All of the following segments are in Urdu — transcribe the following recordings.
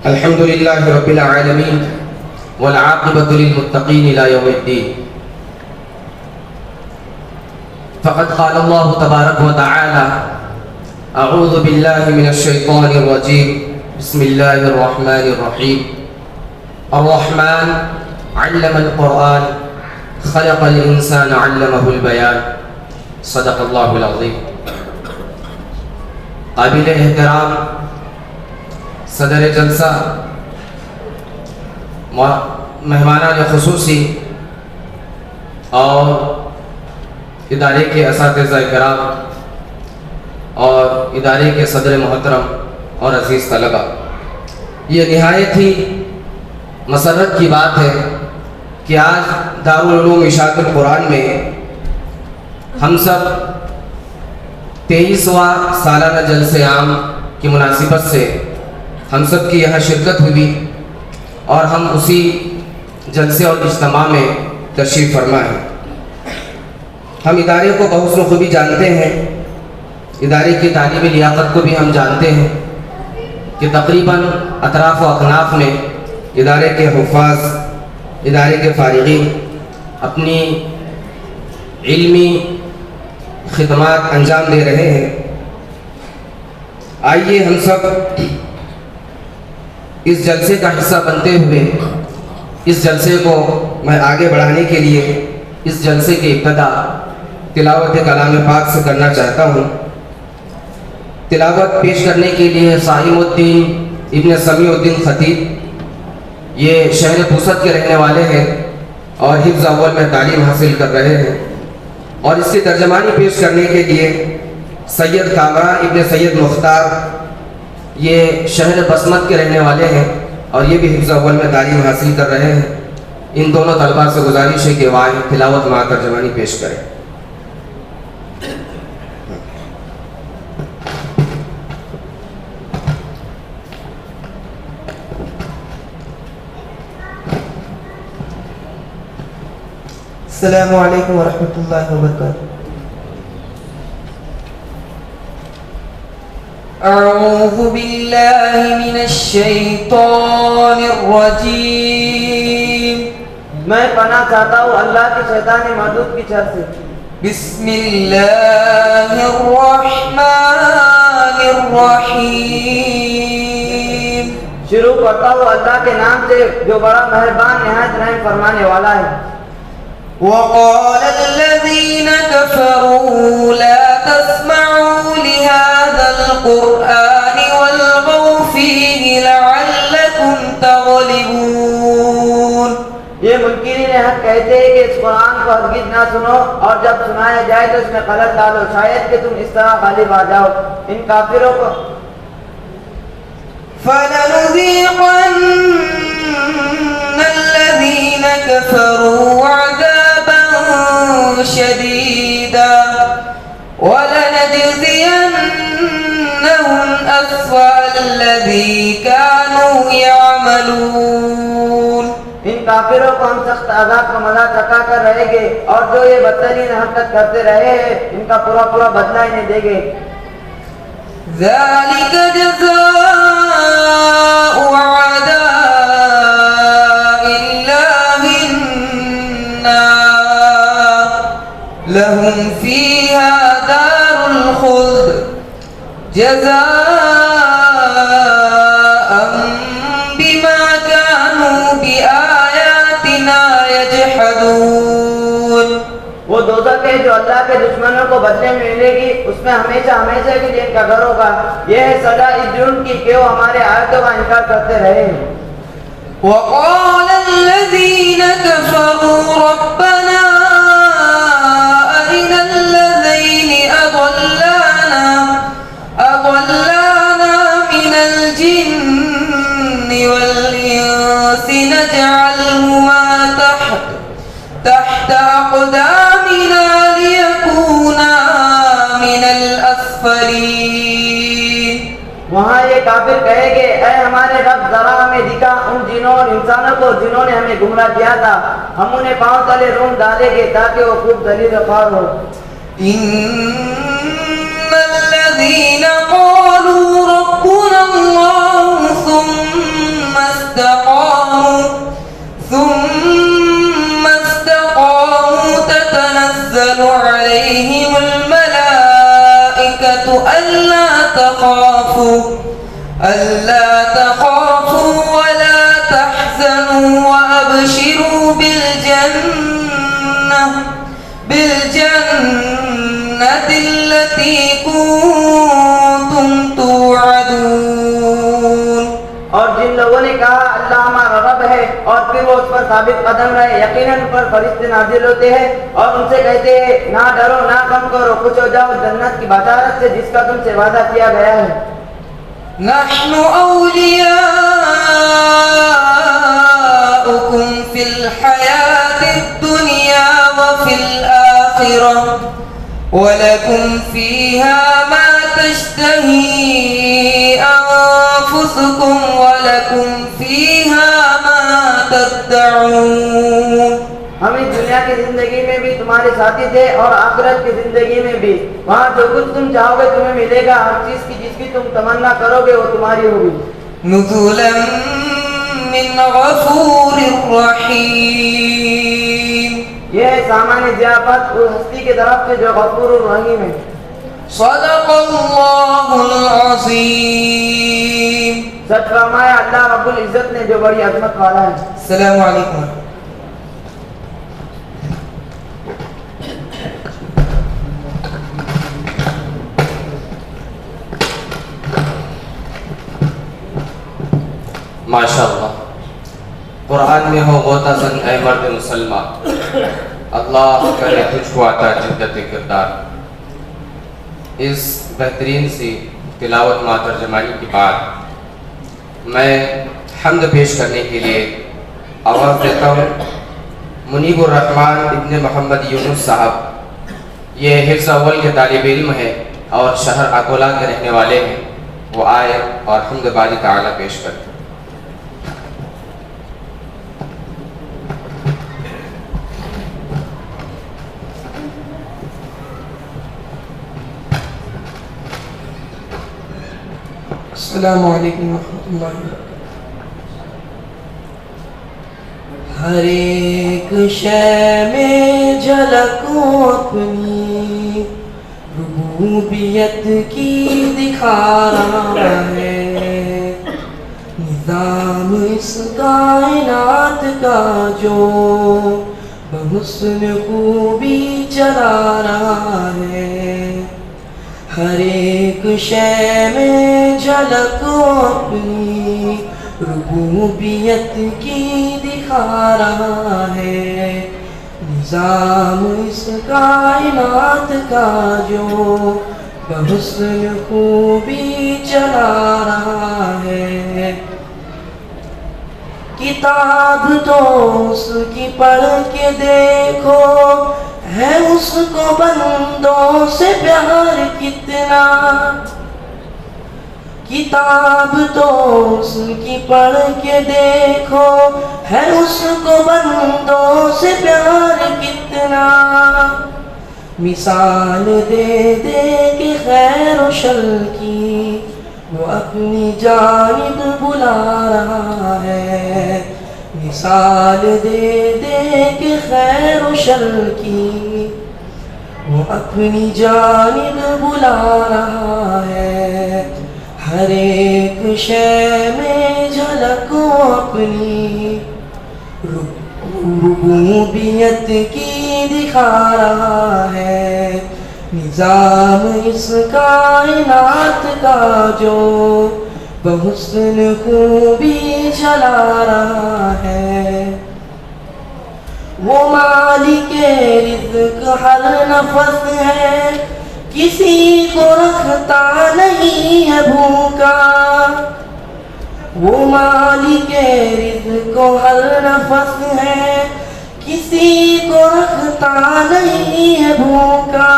الحمد لله رب العالمين والعاقبة للمتقين إلى يوم الدين. فقد قال الله تبارك وتعالى: أعوذ بالله من الشيطان الرجيم. بسم الله الرحمن الرحيم. الرحمن علم القرآن خلق الإنسان علمه البيان. صدق الله العظيم. قابل احترام صدر جلسہ، مہمانان خصوصی اور ادارے کے اساتذہ کرام اور ادارے کے صدر محترم اور عزیز طلبہ، یہ نہایت ہی مسرت کی بات ہے کہ آج دارالعلوم اشاعت القرآن میں ہم سب 23واں سالانہ جلسہ عام کی مناسبت سے ہم سب کی یہاں شرکت ہوئی اور ہم اسی جلسے اور اجتماع میں تشریف فرما ہیں۔ ہم ادارے کو بحسن خوبی جانتے ہیں، ادارے کی تعلیمی لیاقت کو بھی ہم جانتے ہیں کہ تقریباً اطراف و اکناف میں ادارے کے حفاظ، ادارے کے فارغین اپنی علمی خدمات انجام دے رہے ہیں۔ آئیے ہم سب اس جلسے کا حصہ بنتے ہوئے اس جلسے کو میں آگے بڑھانے کے لیے اس جلسے کی ابتدا تلاوت کلام پاک سے کرنا چاہتا ہوں۔ تلاوت پیش کرنے کے لیے صائم الدین ابن سمیع الدین خطیب، یہ شہر پوسد کے رہنے والے ہیں اور حفظ اول میں تعلیم حاصل کر رہے ہیں، اور اس کی ترجمانی پیش کرنے کے لیے سید کامران ابن سید مختار، یہ شہر بسمت کے رہنے والے ہیں اور یہ بھی حفظ اول میں تعلیم حاصل کر رہے ہیں۔ ان دونوں طلباء سے گزارش ہے کہ وہ تلاوت مع ترجمانی پیش کریں۔ السلام علیکم ورحمۃ اللہ وبرکاتہ۔ اعوذ باللہ من الشیطان الرجیم، میں پناہ چاہتا ہوں اللہ کے شیطان مردود کی شر سے۔ بسم اللہ الرحمن الرحیم، شروع کرتا ہوں اللہ کے نام سے جو بڑا مہربان نہایت رحم فرمانے والا ہے۔ وقال الذين كفروا لا تسمعوا لهذا القرآن والغوا فيه لعلكم تغلبون، یہ منکرین حق کہتے ہیں کہ اس قرآن کو ہرگز نہ سنو اور جب سنایا جائے تو اس میں غلط ڈالو، شاید کہ تم اس طرح غالب آ جاؤ۔ ان کافروں کو فَلَنُذِيقَنَّ الَّذِينَ كَفَرُوا عَذَابًا شَدِيدًا وَلَنَجْزِيَنَّهُمْ أَسْوَأَ الَّذِي كَانُوا يَعْمَلُونَ، ان کافروں کو ہم سخت عذاب کا مزہ چکھا کر رہیں گے اور جو یہ بدترین حرکت کرتے رہے ہیں ان کا پورا پورا بدلہ انہیں دیں گے۔ ذَلِكَ جَزَاءُ أَعْدَاءِ اللَّهِ النَّارُ لَهُمْ فِيهَا دَارُ الْخُلْدِ جَزَاءً بِمَا كَانُوا بِآيَاتِنَا يَجْحَدُونَ، وہ دوزخ ہے جو اللہ کے دشمنوں کو بدلے میں ملے گی، اس میں ہمیشہ ہمیشہ کے لیے ان کا گھر ہوگا۔ یہ ہے سزا اس جرم کی کہ وہ ہمارے آیتوں کا انکار کرتے رہے۔ وقال الذين كفروا ربنا أرنا الذين أضلانا من الجن والإنس نجعلهما تحت أقدامنا ليكونا من الأسفلين، وہاں یہ کافر کہے گے اے ہمارے رب ذرا ہمیں دکھا ان جنوں اور انسانوں کو جنہوں نے ہمیں گمراہ کیا تھا، ہم انہیں پاؤں تلے روم ڈالیں گے تاکہ وہ خوب ذلیل و خوار ہو۔ إن الذين قالوا ربنا الله ثم استقاموا تتنزل عليهم الملائكة ألا تخافوا ولا تحزنوا وأبشروا بالجنة التي كنتم توعدون. اور جن لوگوں نے کہا اللہ ہمارا رب ہے اور پھر وہ اس پر ثابت قدم رہے، یقیناً پر فرشتے نازل ہوتے ہیں اور ان سے کہتے ہیں نہ ڈرو نہ غم کرو، خوش ہو جاؤ جنت کی بشارت سے جس کا تم سے وعدہ کیا گیا ہے. نحن أولياؤكم في الحياة الدنيا وفي الآخرة ولكم فيها ما تشتهي أنفسكم ولكم فيها ما تدعون. ہم اس دنیا کی زندگی میں بھی تمہارے ساتھی تھے اور آخرت کی زندگی میں بھی، وہاں جو کچھ تم چاہو گے تمہیں ملے گا، ہر چیز کی جس کی تم تمنا کرو گے وہ تمہاری ہوگی. نزلا من غفور رحیم. یہ ہے سامان ضیافت اس ہستی کی طرف سے جو غفور الرحیم ہے. صدق اللہ العظیم. سچ فرمایا اللہ رب العزت نے جو بڑی عظمت والا ہے. السلام علیکم. ماشاءاللہ قرآن میں ہو غوطہ زن اے مرد مسلمہ، اللہ کرے تجھ کو عطا جدت کردار. اس بہترین سی تلاوت ما ترجمانی کے بعد میں حمد پیش کرنے کے لیے آواز دیتا ہوں. منیب الرحمن ابن محمد یونس صاحب یہ حفظ اول کے طالب علم ہیں اور شہر اکولا کے رہنے والے ہیں، وہ آئے اور حمد باری تعالیٰ پیش کرتے. السلام علیکم ورحمۃ اللہ وبرکاتہ. ہر ایک شے میں جھلک اپنی ربوبیت کی دکھا رہا ہے، نظام اس کائنات کا جو بحسن خوبی چلا رہا ہے. ہر ایک شے میں جھلک اپنی ربوبیت کی دکھا رہا ہے، نظام اس کائنات کا جو بحسن خوبی چلا رہا ہے. کتاب تو اس کی پڑھ کے دیکھو، ہے اس کو بندوں سے پیار کتنا. کتاب تو اس کی پڑھ کے دیکھو، ہے اس کو بندوں سے پیار کتنا. مثال دے دے کہ خیر و شر کی وہ اپنی جانب بلا رہا ہے. مثال دے دے کہ خیر و شر کی وہ اپنی جانب بلا رہا ہے. ہر ایک شے میں جھلک اپنی ربوبیت کی دکھا رہا ہے، نظام اس کائنات کا جو بحسن خوبی چلا رہا ہے. وہ مالک رزق ہر نفس ہے، کسی کو رکھتا نہیں ہے بھوکا. وہ مالک رزق ہر نفس ہے، کسی کو رکھتا نہیں ہے بھوکا.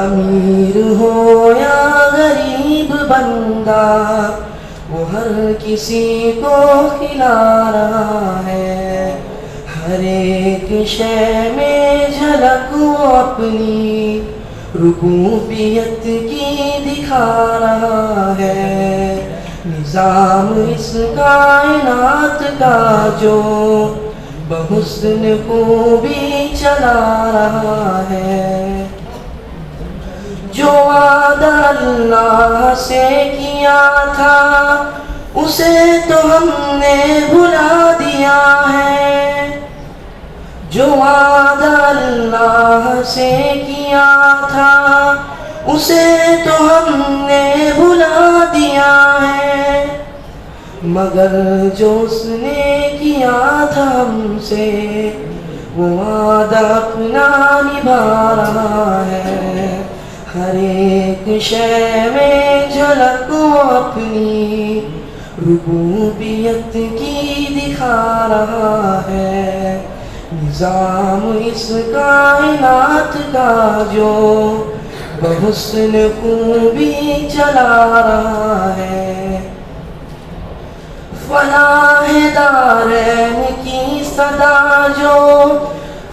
امیر ہو یا غریب بندہ وہ ہر کسی کو کھلا رہا ہے. ہر ایک شے میں جھلک اپنی ربوبیت کی دکھا رہا ہے، نظام اس کائنات کا جو بحسن خوبی چلا رہا ہے، جو وعدہ اللہ سے کیا تھا اسے تو ہم نے بھلا دیا ہے، جو وعدہ اللہ سے کیا تھا اسے تو ہم نے بھلا دیا ہے، مگر جو اس نے کیا تھا ہم سے وہ وعدہ اپنا نبھا رہا ہے، ہر ایک شے میں جھلک وہ اپنی ربوبیت کی دکھا رہا ہے، نظام اس کائنات کا جو بحسن خوبی چلا رہا ہے، فلاح دارین کی صدا جو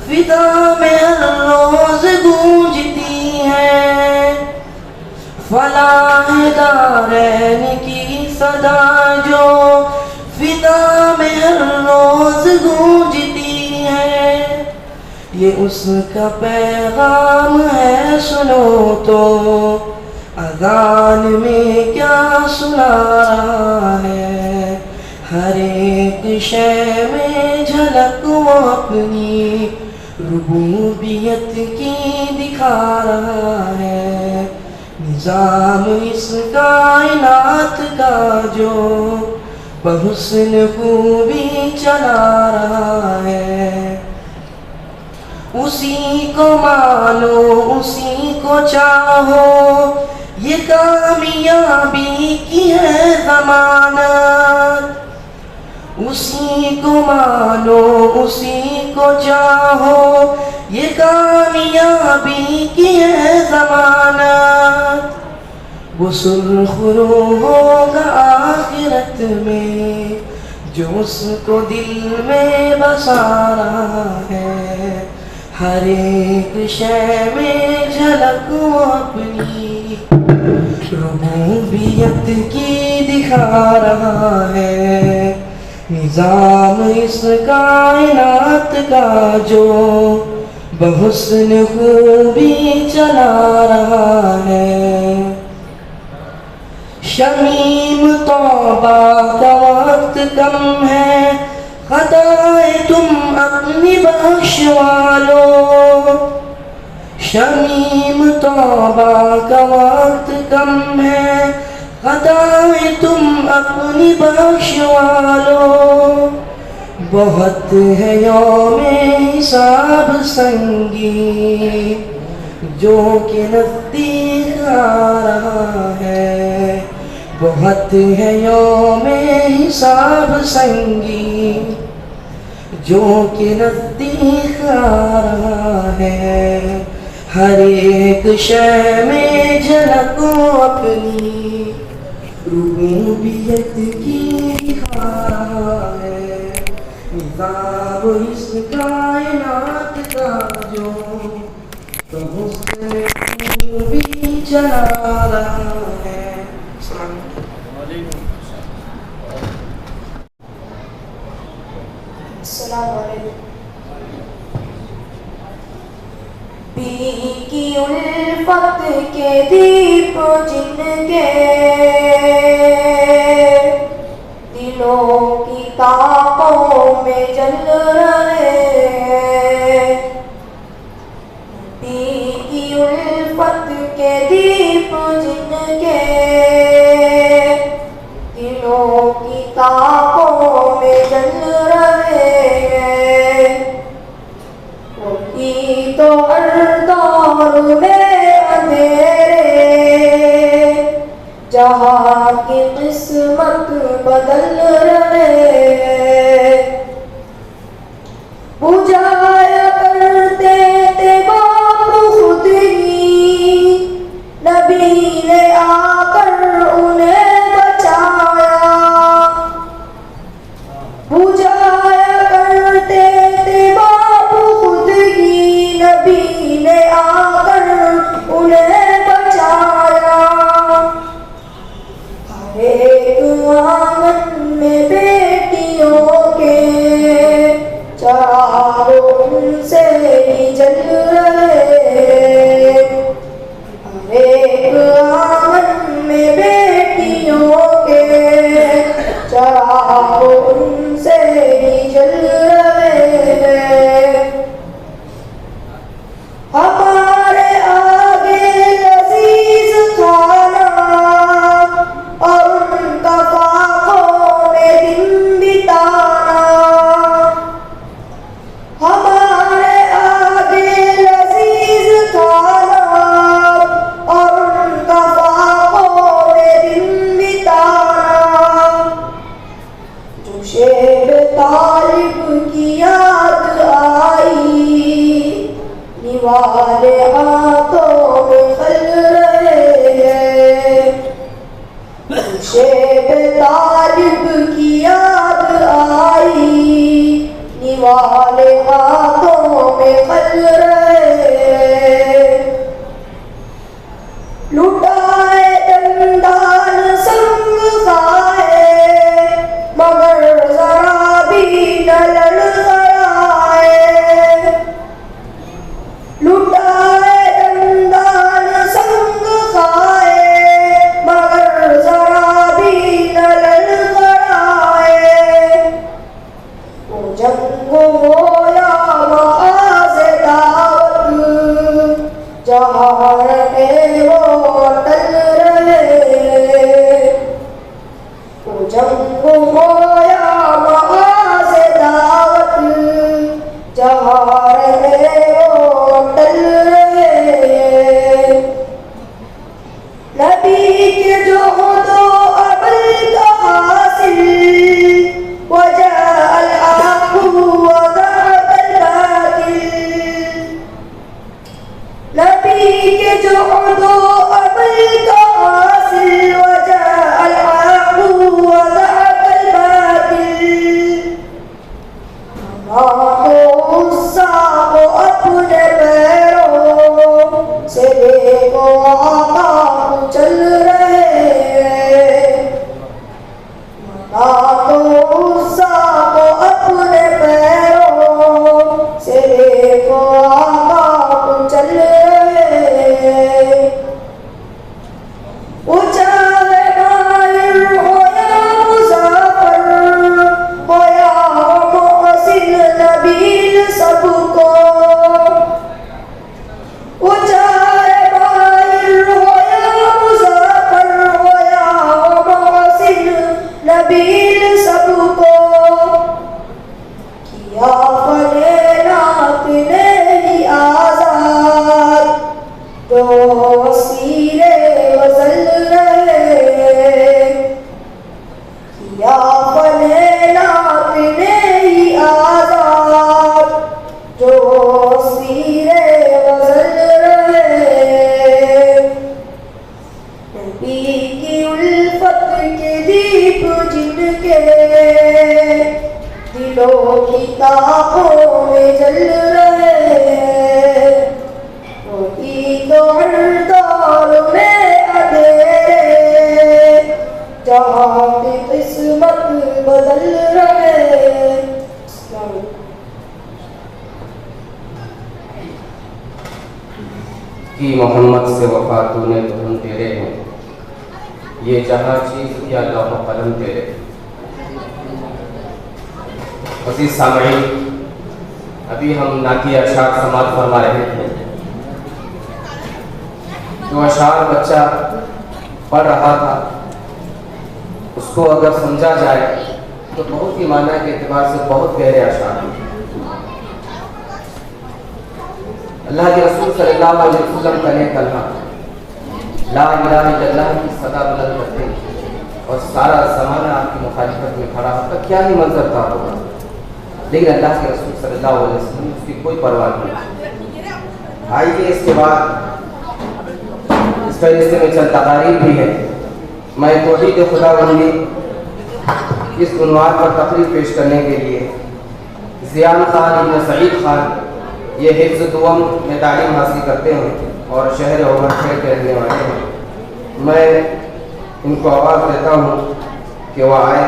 فضا میں ہر روز گونجتی ہے، فلاح دارین کی صدا جو فضا میں ہر روز گونجتی ہے، یہ اس کا پیغام ہے سنو تو اذان میں کیا سنا رہا ہے، ہر ایک شے میں جھلک وہ اپنی ربوبیت کی دکھا رہا ہے، نظام اس کائنات کا جو بحسن خوبی چلا رہا ہے، اسی کو مانو اسی کو چاہو یہ کامیابی کی ہے ضمانت، اسی کو مانو اسی کو چاہو یہ کامیابی کی ہے ضمانت، وہ سرخ رو ہوگا آخرت میں جو اس کو دل میں بسا رہا ہے، ہر ایک شے میں جھلک وہ اپنی ربوبیت کی دکھا رہا ہے، نظام اس کائنات کا جو بحسن خوبی چلا رہا ہے، شمیم توبہ کا وقت کم ہے خطائیں تم اپنی بخشوا لو، شمیم توبہ کا وقت کم ہے خطائیں تم اپنی بخشوا لو، بہت ہے یوم حساب سنگی جو کہ نزدیک آ رہا ہے، بہت ہے یوم حساب سنگی جو کہ نزدیک آ رہا ہے، ہر ایک شے میں جھلکو اپنی ربوبیت کی دکھا رہا ہے، نظام اس کائنات کا جو بحسن خوبی چلا رہا ہے۔ السلام علیکم۔ پی کی الفت کے دیپ جن کے دلوں کی تاقوں میں جل رہے، پی کی الفت کے دیپ جن کے دلوں کی تاقوں میں جل رہے، وہی تو ہر دور میں اندھیرے جہاں کی قسمت بدل رہے، بجھایا کرتے تھے باپ خود ہی، نبی نے آ کر انہیں بچایا، بجھایا کرتے تھے باپ خود ہی، نبی نے آ کر انہیں بچایا، ہر ایک چراغ ان سے ہی جل رہے ہیں. ہمارے آگے لذیذ کھانا اور ان کا فاقوں میں دن بتانا. ہمارے آگے لذیذ کھانا اور ان کا فاقوں میں دن بتانا. جو شیب طالب کی یاد آئی نوالے ہاتھوں میں کھل رہے ہیں. شیب طالب کی یاد آئی نوالے ہاتھوں میں کھل رہے ہیں. لٹائے دندان سنگ کھائے مگر ذرا بھی نہ لڑکھڑائے. لٹائے دندان سنگ کھائے مگر ذرا بھی نہ لڑکھڑائے. وہ جنگ ہو یا معاذ دعوت جہاں رہے وہ ٹل رہے. وہ جنگ ہو یا معاذ دعوت جہاں رہے وہ ٹل رہے. نبی کے جو دو ابل کا حاصل وجاء الحق وزهق الباطل. نبی کے جو دو ابل کا حاصل وجاء الحق وزهق الباطل. ہمارے عزا کو اپنے پیروں سے دیکھو آقا کو چل رہے ہیں. تو عزا کو اپنے پیروں سے دیکھو آقا کو چل رہے ہیں. وہ چاہے ماہر ہو یا مسافر ہو یا محسن نبیل سب کو. وہ چاہے ماہر ہو یا مسافر ہو یا محسن نبیل سب کو. کیا فنے نات نے ہی آزاد جو اسیر غزل رہے. کیا فنے نات نے ہی آزاد جو اسیر غزل رہے. نبی کی الفت کے دیپ جن کے دلوں کی تاقوں میں جل رہے ہیں. وہی تو ہر دور میں اندھیرے جہاں کی قسمت بدل رہے ہیں. کہ محمد سے وفا تو نے تو ہم تیرے ہیں. یہ جہاں چیز کیا لوح و قلم تیرے. عزیز سامعین، ابھی ہم نعتی اشعار سماعت فرما رہے تھے. جو اشعار بچہ پڑھ رہا تھا اس کو اگر سمجھا جائے تو بہت ہی معنی کے اعتبار سے بہت گہرے اشعار ہیں. اللہ کے رسول صلی اللہ علیہ وسلم کا نیک کلمہ لا الہ الا اللہ کی صدا بلند کرتے اور سارا زمانہ آپ کی مخالفت میں کھڑا ہوتا، کیا ہی منظر تھا ہوگا. لیکن اللہ کے رسول صلی اللہ علیہ وسلم اس کی کوئی پرواہ نہیں. آئیے اس کے بعد اس فہرست میں چند تقاریر بھی ہے. میں توحید خداوندی اس عنوان پر تقریر پیش کرنے کے لیے زیان خان ابن سعید خان، یہ حفظ دوم میں تعلیم حاصل کرتے ہیں اور شہر عمر خیر کے رہنے والے ہیں. میں ان کو آواز دیتا ہوں کہ وہ آئے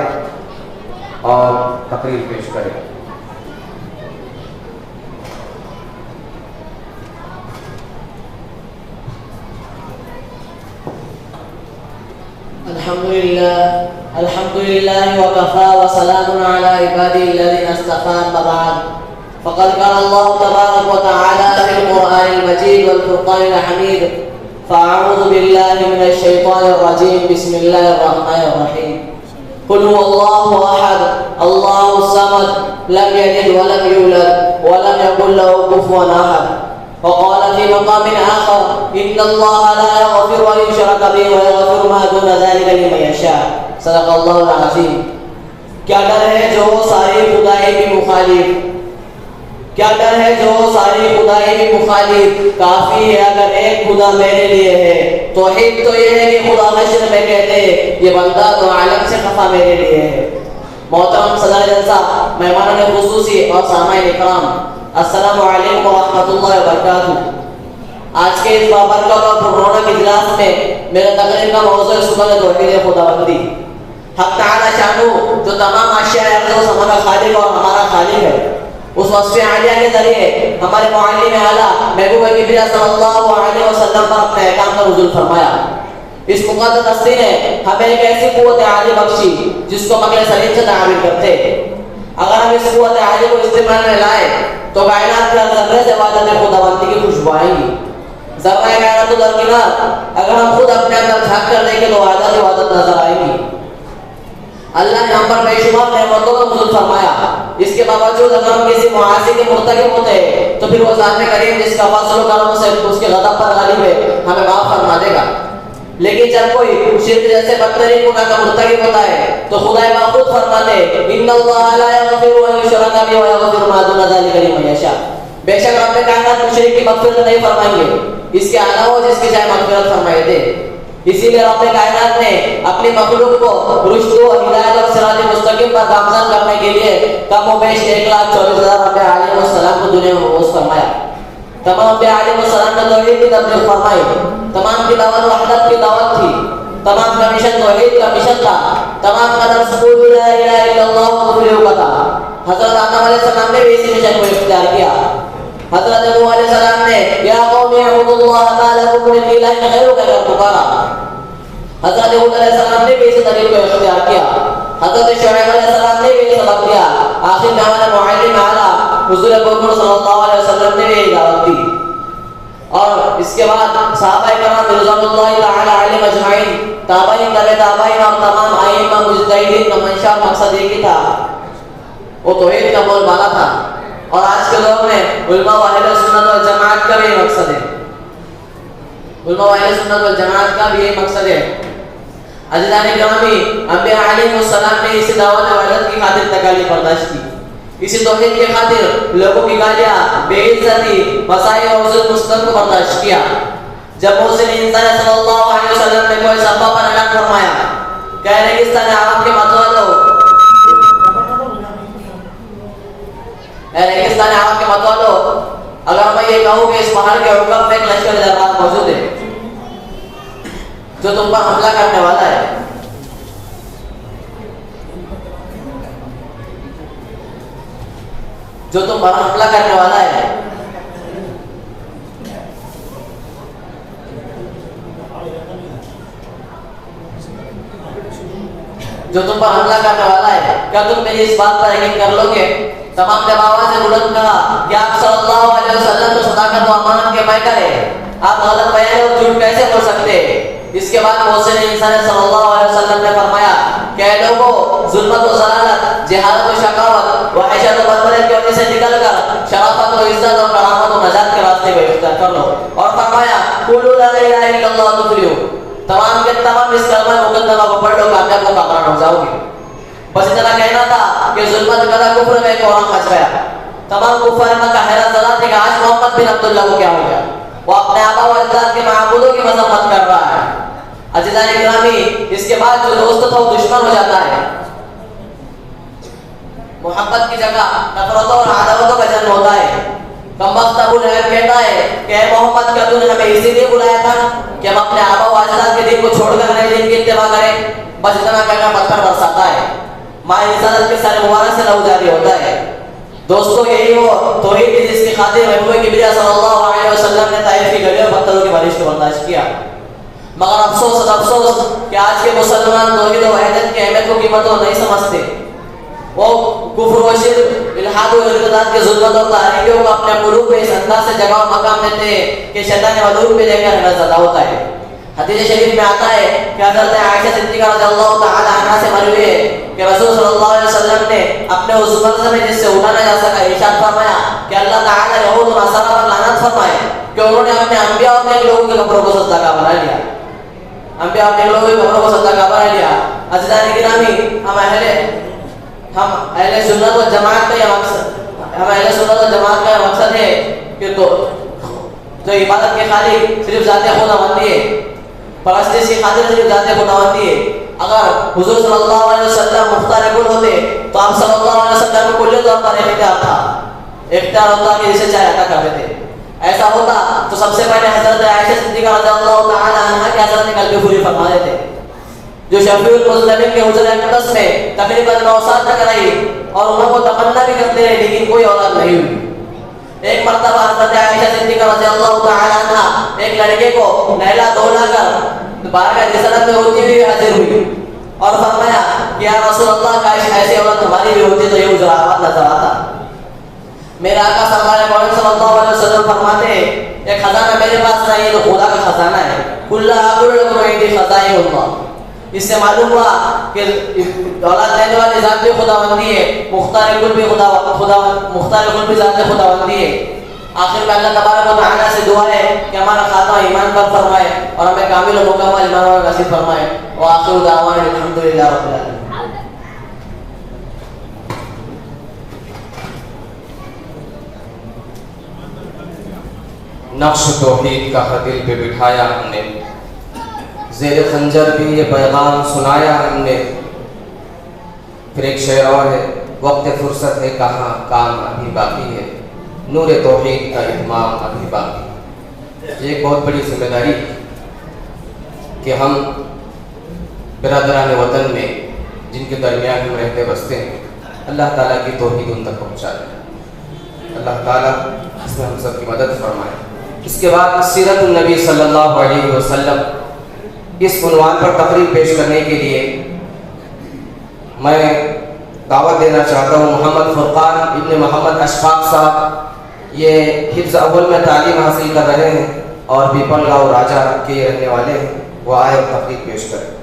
اور تقریر پیش کریں. الحمدللہ الحمد لله وكفى وسلام على عباده الذين اصطفى أما بعد فقد قال الله تبارك وتعالى في القرآن المجيد والفرقان الحميد فأعوذ بالله من الشيطان الرجيم بسم الله الرحمن الرحيم قل هو الله أحد الله الصمد لم يلد ولم يولد ولم يكن له كفوا أحد. وقال في مقام آخر إن الله لا يغفر أن يشرك به ويغفر ما دون ذلك لمن يشاء. صدق اللہ العظیم. کیا ڈر ہے جو ساری خدائی بھی مخالف، کیا ڈر ہے جو ساری خدائی بھی مخالف، کافی ہے اگر ایک خدا میرے لیے ہے. توحید تو یہ ہے کہ خدا حشر میں کہتے یہ بندہ تو عالم سے خفا میرے لیے ہے. محترم صدر جلسہ، مہمانان خصوصی اور سامعین اکرام، السلام علیکم ورحمۃ اللہ وبرکاتہ. آج کے اس بابرکت اور پررونق اجلاس میں میرے تقریر کا موضوع سبحان توحید خداوندی. حق تعالی شانو جو تمام اشیاء ارض و سما کا خالق اور ہمارا خالق ہے، اس وصف عالیہ کے ذریعے ہمارے معلم اعلیٰ محبوب کبریٰ صلی اللہ علیہ وسلم پر اپنے احکام کا نزول فرمایا. اس مقدس ہستی نے ہمیں ایک ایسی قوت عالی بخشی جس کو مغل سلیم سے تعبیر کرتے. اگر ہم اس قوت عالی کو استعمال میں لائے تو کائنات کے ہر ذرے سے وحدت خداوندی کی خوشبو آئیں گی. ذرہ کائنات تو درکنار، اگر ہم خود اپنے اندر جھانک کر دیکھیں تو وحدت نظر آئے گی. اللہ نے ہم پر بے شمار نعمتوں کا نزول فرمایا. اس کے باوجود اگر ہم کسی معاصی کے مرتکب ہوتے ہیں تو پھر وہ ذات کریم جس کا فضل و کرم سے اس کے غضب پر غالب ہے ہمیں معاف فرما دے گا. لیکن جب کوئی شرک جیسے بدترین گناہ کا مرتکب ہوتا ہے تو خدا پاک خود فرماتے ان اللہ لا یغفر ان یشرک به ویغفر ما دون ذلک لمن یشاء. بے شک رب کائنات مشرک کی مغفرت نہیں فرمائیں گے، اس کے علاوہ جس کی چاہے مغفرت فرمائے دے. اسی لیے رب کائنات نے اپنی مخلوق کو رشد و ہدایت اور صراط مستقیم پر گامزن کرنے کے لیے کم و بیش 1,24,000 انبیاء علیہ السلام کو دنیا میں مبعوث فرمایا. تمام انبیاء علیہ السلام نے توحید کی تبلیغ فرمائی. تمام کی دعوت وحدت کی دعوت تھی. تمام کا مشن توحید کا مشن تھا. تمام کا درس قول لا الہ الا اللہ تفلیحوا کا تھا. حضرت آدم علیہ السلام نے بھی اسی مشن کو اختیار کیا. حضرت نوح علیہ السلام نے یا قوم اعبدوا اللہ ما لکم من الہ غیرہ کا پکارا. حضرت ہود علیہ السلام نے بھی اسی طریقے کو اختیار کیا. حضرت شعیب علیہ السلام نے بھی سبق دیا. آخر میں ہمارے معلم اعلیٰ حضور اکرم صلی اللہ علیہ وسلم نے بھی دعوت دی. اور اس کے بعد صحابہ کرام رضوان اللہ تعالی علیہم اجمعین، تابعین تابعین اور تمام ائمہ مجتہدین کا منشا مقصد ایک ہی تھا، وہ توحید کا بول بالا تھا. اور آج کے دور میں علماء و اہل سنت والجماعت کا بھی مقصد ہے، علماء و اہل سنت والجماعت کا بھی یہی مقصد ہے. عزیزان گرامی، انبیاء علیہ السلام نے اسی دعوت وحدت کی خاطر تکالیف برداشت کی. اسی توحید کی خاطر لوگوں کی گالیاں، بے عزتی، مسائل اور ظلم مستقل کو برداشت کیا. جب محسن انسان صلی اللہ علیہ وسلم نے کوئی صحابہ پر اعلان فرمایا کہ ریگستان عرب کے متوالو، ریگستان عرب کے متوالو، اگر میں یہ کہوں کہ اس پہاڑ کے اوپر میں ایک لشکر جرات موجود ہے جو تم پر حملہ کرنے والا ہے، جو تم پر حملہ کرنے والا ہے، جو تم پر حملہ کرنے والا ہے، کیا تم میری اس بات پر یقین کر لو گے؟ تمام جب آواز سے بلند کہا کہ آپ صلی اللہ علیہ وسلم تو صداقت و امانت کے پیکر ہیں، آپ غلط بیان اور جھوٹ کیسے بول سکتے ہیں؟ اس کے بعد محسن انسان صلی اللہ علیہ وسلم نے فرمایا کہ اے لوگو، ظلمت و ضلالت، جہالت و شقاوت، وحشت و بدبرت کی وجہ سے نکل کر شرافت و عزت اور کرامت و نجات کے راستے کو اختیار کر لو. اور فرمایا قولوا لا الہ الا اللہ تفلحوا. تمام کے تمام اس کلمہ مقدمہ کو پڑھ لو، کامیاب و کامیاب ہو جاؤ گے. بس اتنا کہنا تھا کہ ظلمت کا کفر میں قرآن مچ گیا. تمام کفار مکہ حیرت زدہ تھے کہ آج محمد بن عبداللہ کو کیا ہو گیا. وہ اپنے آبا و اجداد کے معبودوں کی مذمت کر رہا ہے. عزیزان گرامی، اس کے بعد جو دوست تھا وہ دشمن ہو جاتا ہے. محبت کی جگہ نفرتوں اور عداوتوں کا جنم ہوتا ہے. کمبخت ابو لہب کہتا ہے کہ اے محمد، کیا تو نے ہمیں اسی لیے بلایا تھا کہ ہم اپنے آبا و اجداد کے دین کو چھوڑ کر نئے دین کی اتباع کریں؟ بس اتنا کہنا پتھر برساتا ہے. ماہ رسالت کے سارے مبارک سے لہو جاری ہوتا ہے. دوستو، یہی وہ توحید تھی جس کی خاطر محبوب کبریٰ صلی اللہ علیہ وسلم نے طائف کی گلیوں اور پتھروں کی بارش کو برداشت کیا. مگر افسوس کہ آج کے مسلمان توحید و وحدت کی اہمیت و قیمت کو نہیں سمجھتے. وہ کفر و شرک، الحاد و ارتداد کے ظلمت اور تحریکوں کو اپنے قلوب میں اس انداز سے جگہ و مقام دیتے ہیں کہ شیطان مدعو پہ لے کر ہمیں زدہ ہوتا ہے. حدیث شریف میں آتا ہے کہ حضرت عائشہ صدیقہ رضی اللہ تعالی عنہا سے مروی ہے کہ رسول صلی اللہ علیہ وسلم نے اپنے اس مرض میں جس سے اٹھانا جا سکا ارشاد فرمایا کہ اللہ تعالی یہود و نصارہ پر لعنت فرمائے کہ انہوں نے اپنے انبیاء اور نیک لوگوں کے کپڑوں کو صدقہ بنا لیا. انبیاء اور نیک لوگوں کے کپڑوں کو صدقہ بنا لیا. عزیزان گرامی، ہم اہل سنت و جماعت کا یہ مقصد ہے کہ جو عبادت کے خالق صرف ذات خداوندی ہے، پرستی سے خاطر صرف ذات خداوندی ہے. اگر حضور صلی اللہ علیہ وسلم مختار کل ہوتے تو آپ صلی اللہ علیہ وسلم کو کل طور پر اختیار ہوتا کہ جسے چاہے عطا کر دیتے. ایسا ہوتا تو سب سے پہلے حضرت عائشہ صدیقہ رضی اللہ تعالی عنہا کے حضرت قلب پوری فرما دیتے، جو شفیع المسلمین کے حجرہ اقدس میں تقریباً 9 سال تک رہی اور انہوں کو تمنا بھی کرتے رہے لیکن کوئی اولاد نہیں ہوئی. ایک مرتبہ حضرت عائشہ صدیقہ رضی اللہ تعالی عنہا ایک لڑکے کو نہلا دھولا کر بارگاہ رسالت میں ہوتی ہوئی حاضر ہوئی اور فرمایا کہ یا رسول اللہ، کاش ایسے اولاد تمہاری بھی ہوتی تو یہ اجرات نظر آتا. میرے آقا سرکار محمد صلی اللہ علیہ وسلم فرماتے ہیں ایک خزانہ میرے پاس نہیں ہے تو خدا کا خزانہ ہے. کل اقول لكم عندي خزائن اللہ. اس سے معلوم ہوا کہ اولاد دینے والی ذات بھی خداوندی ہے، مختار کل بھی ذات خداوندی ہے. آخر میں اللہ تبارک و تعالیٰ سے دعا ہے کہ ہمارا خاتمہ ایمان پر فرمائے اور ہمیں کامل و مکمل ایمان اور نصیب فرمائے. وآخر دعوانا الحمدللہ رب العالمین. نقش توحید کا دل پہ بٹھایا ہم نے، زیر خنجر بھی یہ پیغام سنایا ہم نے. پھر ایک شعر اور ہے، وقت فرصت ہے کہاں، کام ابھی باقی ہے، نور توحید کا اتمام ابھی باقی. یہ ایک بہت بڑی ذمہ داری کہ ہم برادران وطن میں جن کے درمیان ہم رہتے بستے ہیں اللہ تعالیٰ کی توحید ان تک پہنچا دیں. اللہ تعالیٰ اس میں ہم سب کی مدد فرمائے. اس کے بعد سیرت النبی صلی اللہ علیہ وسلم اس عنوان پر تقریر پیش کرنے کے لیے میں دعوت دینا چاہتا ہوں محمد فرقان ابن محمد اشفاق صاحب. یہ حفظ اول میں تعلیم حاصل کر رہے ہیں اور پیپل گاؤں راجہ کے رہنے والے ہیں. وہ آئے اور تقریر پیش کریں.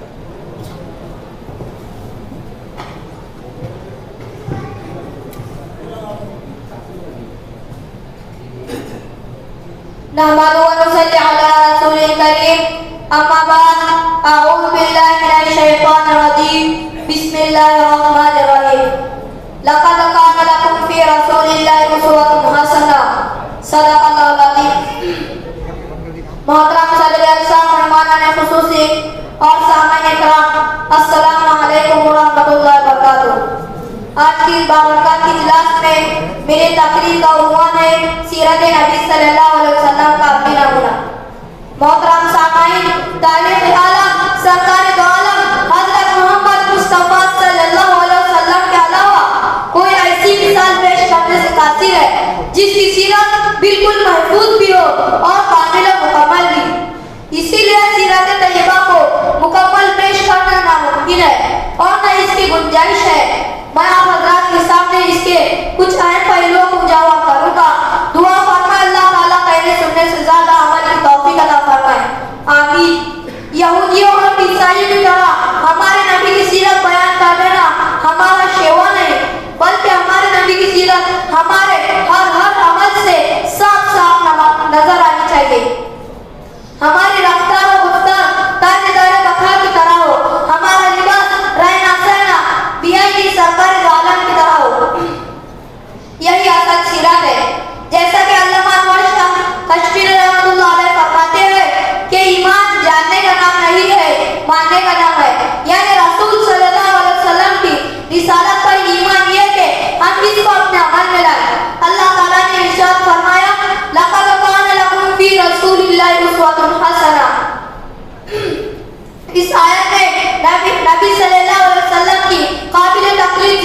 نحمد و نصلی علی رسول کریم. اما بعد، اعوذ باللہ من الشیطان الرجیم. بسم اللہ الرحمن الرحیم. لقد کان لکم فی رسول اللہ اسوۃ حسنہ. صدق اللہ العظیم. محترم صدر اجلاس، مہمانان خصوصی اور سامعین کرام، السلام علیکم ورحمۃ اللہ وبرکاتہ. آج کی بابرکات کی اجلاس میں میری تقریر کا عنوان ہے سیرت نبی صلی اللہ علیہ وسلم کا عملی نمونہ. محترم سامعین، تاریخ عالم سرکار دو عالم حضرت محمد مصطفیٰ صلی اللہ علیہ وسلم کے علاوہ کوئی ایسی مثال پیش کرنے سے قاصر ہے جس کی سیرت بالکل محفوظ بھی ہو اور کامل و مکمل بھی. اسی لیے سیرت طیبہ کو مکمل پیش کرنا ناممکن ہے اور نہ اس کی گنجائش ہے. میں آپ حضرات کے سامنے اس کے کچھ اہم پہلوؤں کو اجاگر کروں گا. دعا فرمائے اللہ تعالیٰ کہنے سننے سے زیادہ عمل کی توفیق عطا فرمائے، آمین. یہودیوں اور عیسائیوں کی طرح ہمارے نبی کی سیرت بیان کر لینا ہمارا شیوا نہیں، بلکہ ہمارے نبی کی سیرت ہمارے ہر عمل سے صاف صاف نظر آنی چاہیے. ہماری رفتار و گفتار تاجدار بخار کی طرح ہو، ہمارا لباس رہنا سہنا بیائی سرکار دو عالم کی طرح ہو. یہی اصل سیرت ہے. جیسا کہ علامہ انور شاہ کشمیری رحمۃ اللہ علیہ فرماتے ہیں کہ ایمان جاننے کا نام نہیں ہے، ماننے کا نام ہے. یعنی رسول صلی اللہ علیہ وسلم کی رسالت پر ایمان یہ کہ ہم اس کو اپنے عمل میں لائیں. اللہ تعالیٰ نے ارشاد فرمایا لقد کان لکم فی رسول اللہ اسوۃ حسنہ. اس آیت میں نبی صلی اللہ علیہ وسلم کی قابل تقلید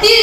30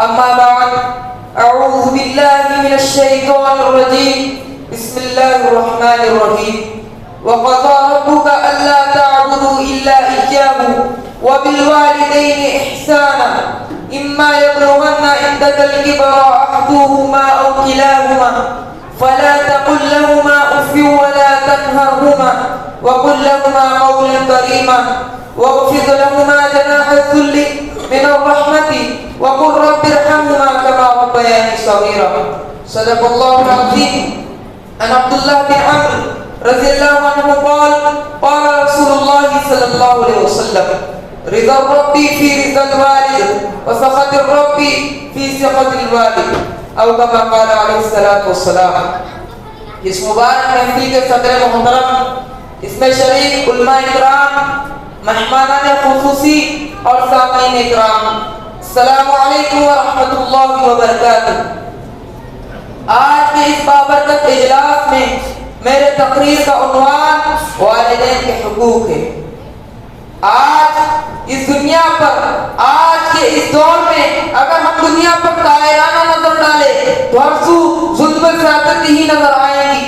أما بعد أعوذ بالله من الشيطان الرجيم بسم الله الرحمن الرحيم وقضى ربك ألا تعبدوا إلا إياه وبالوالدين إحسانا إما يبلغن عندك الكبر أحدهما أو كلاهما فلا تقل لهما أف ولا تنهرهما وقل لهما قولا كريما واخفض لهما جناح الذل من الرحمة وقل رب ارحمهما كما ربياني صغيرا. صدق الله العظيم. عن عبد الله بن عمرو رضي الله عنه قال قال رسول الله صلى الله عليه وسلم رضا الرب في رضا الوالد وسخط الرب في سخط الوالد او كما قال علیہ الصلوۃ والسلام. اس مبارک محفل کے صدر محترم اس میں شریک علماء اکرام مہمانان خصوصی اور سامعین اکرام السلام علیکم ورحمۃ اللہ وبرکاتہ. آج کے اس بابرکت اجلاس میں میرے تقریر کا عنوان والدین کے حقوق ہے. آج اس دنیا پر آج کے اس دور میں اگر ہم دنیا پر دائرانہ نظر ڈالیں تو ہر سو ظلم و زیادتی ہی نظر آئیں گی.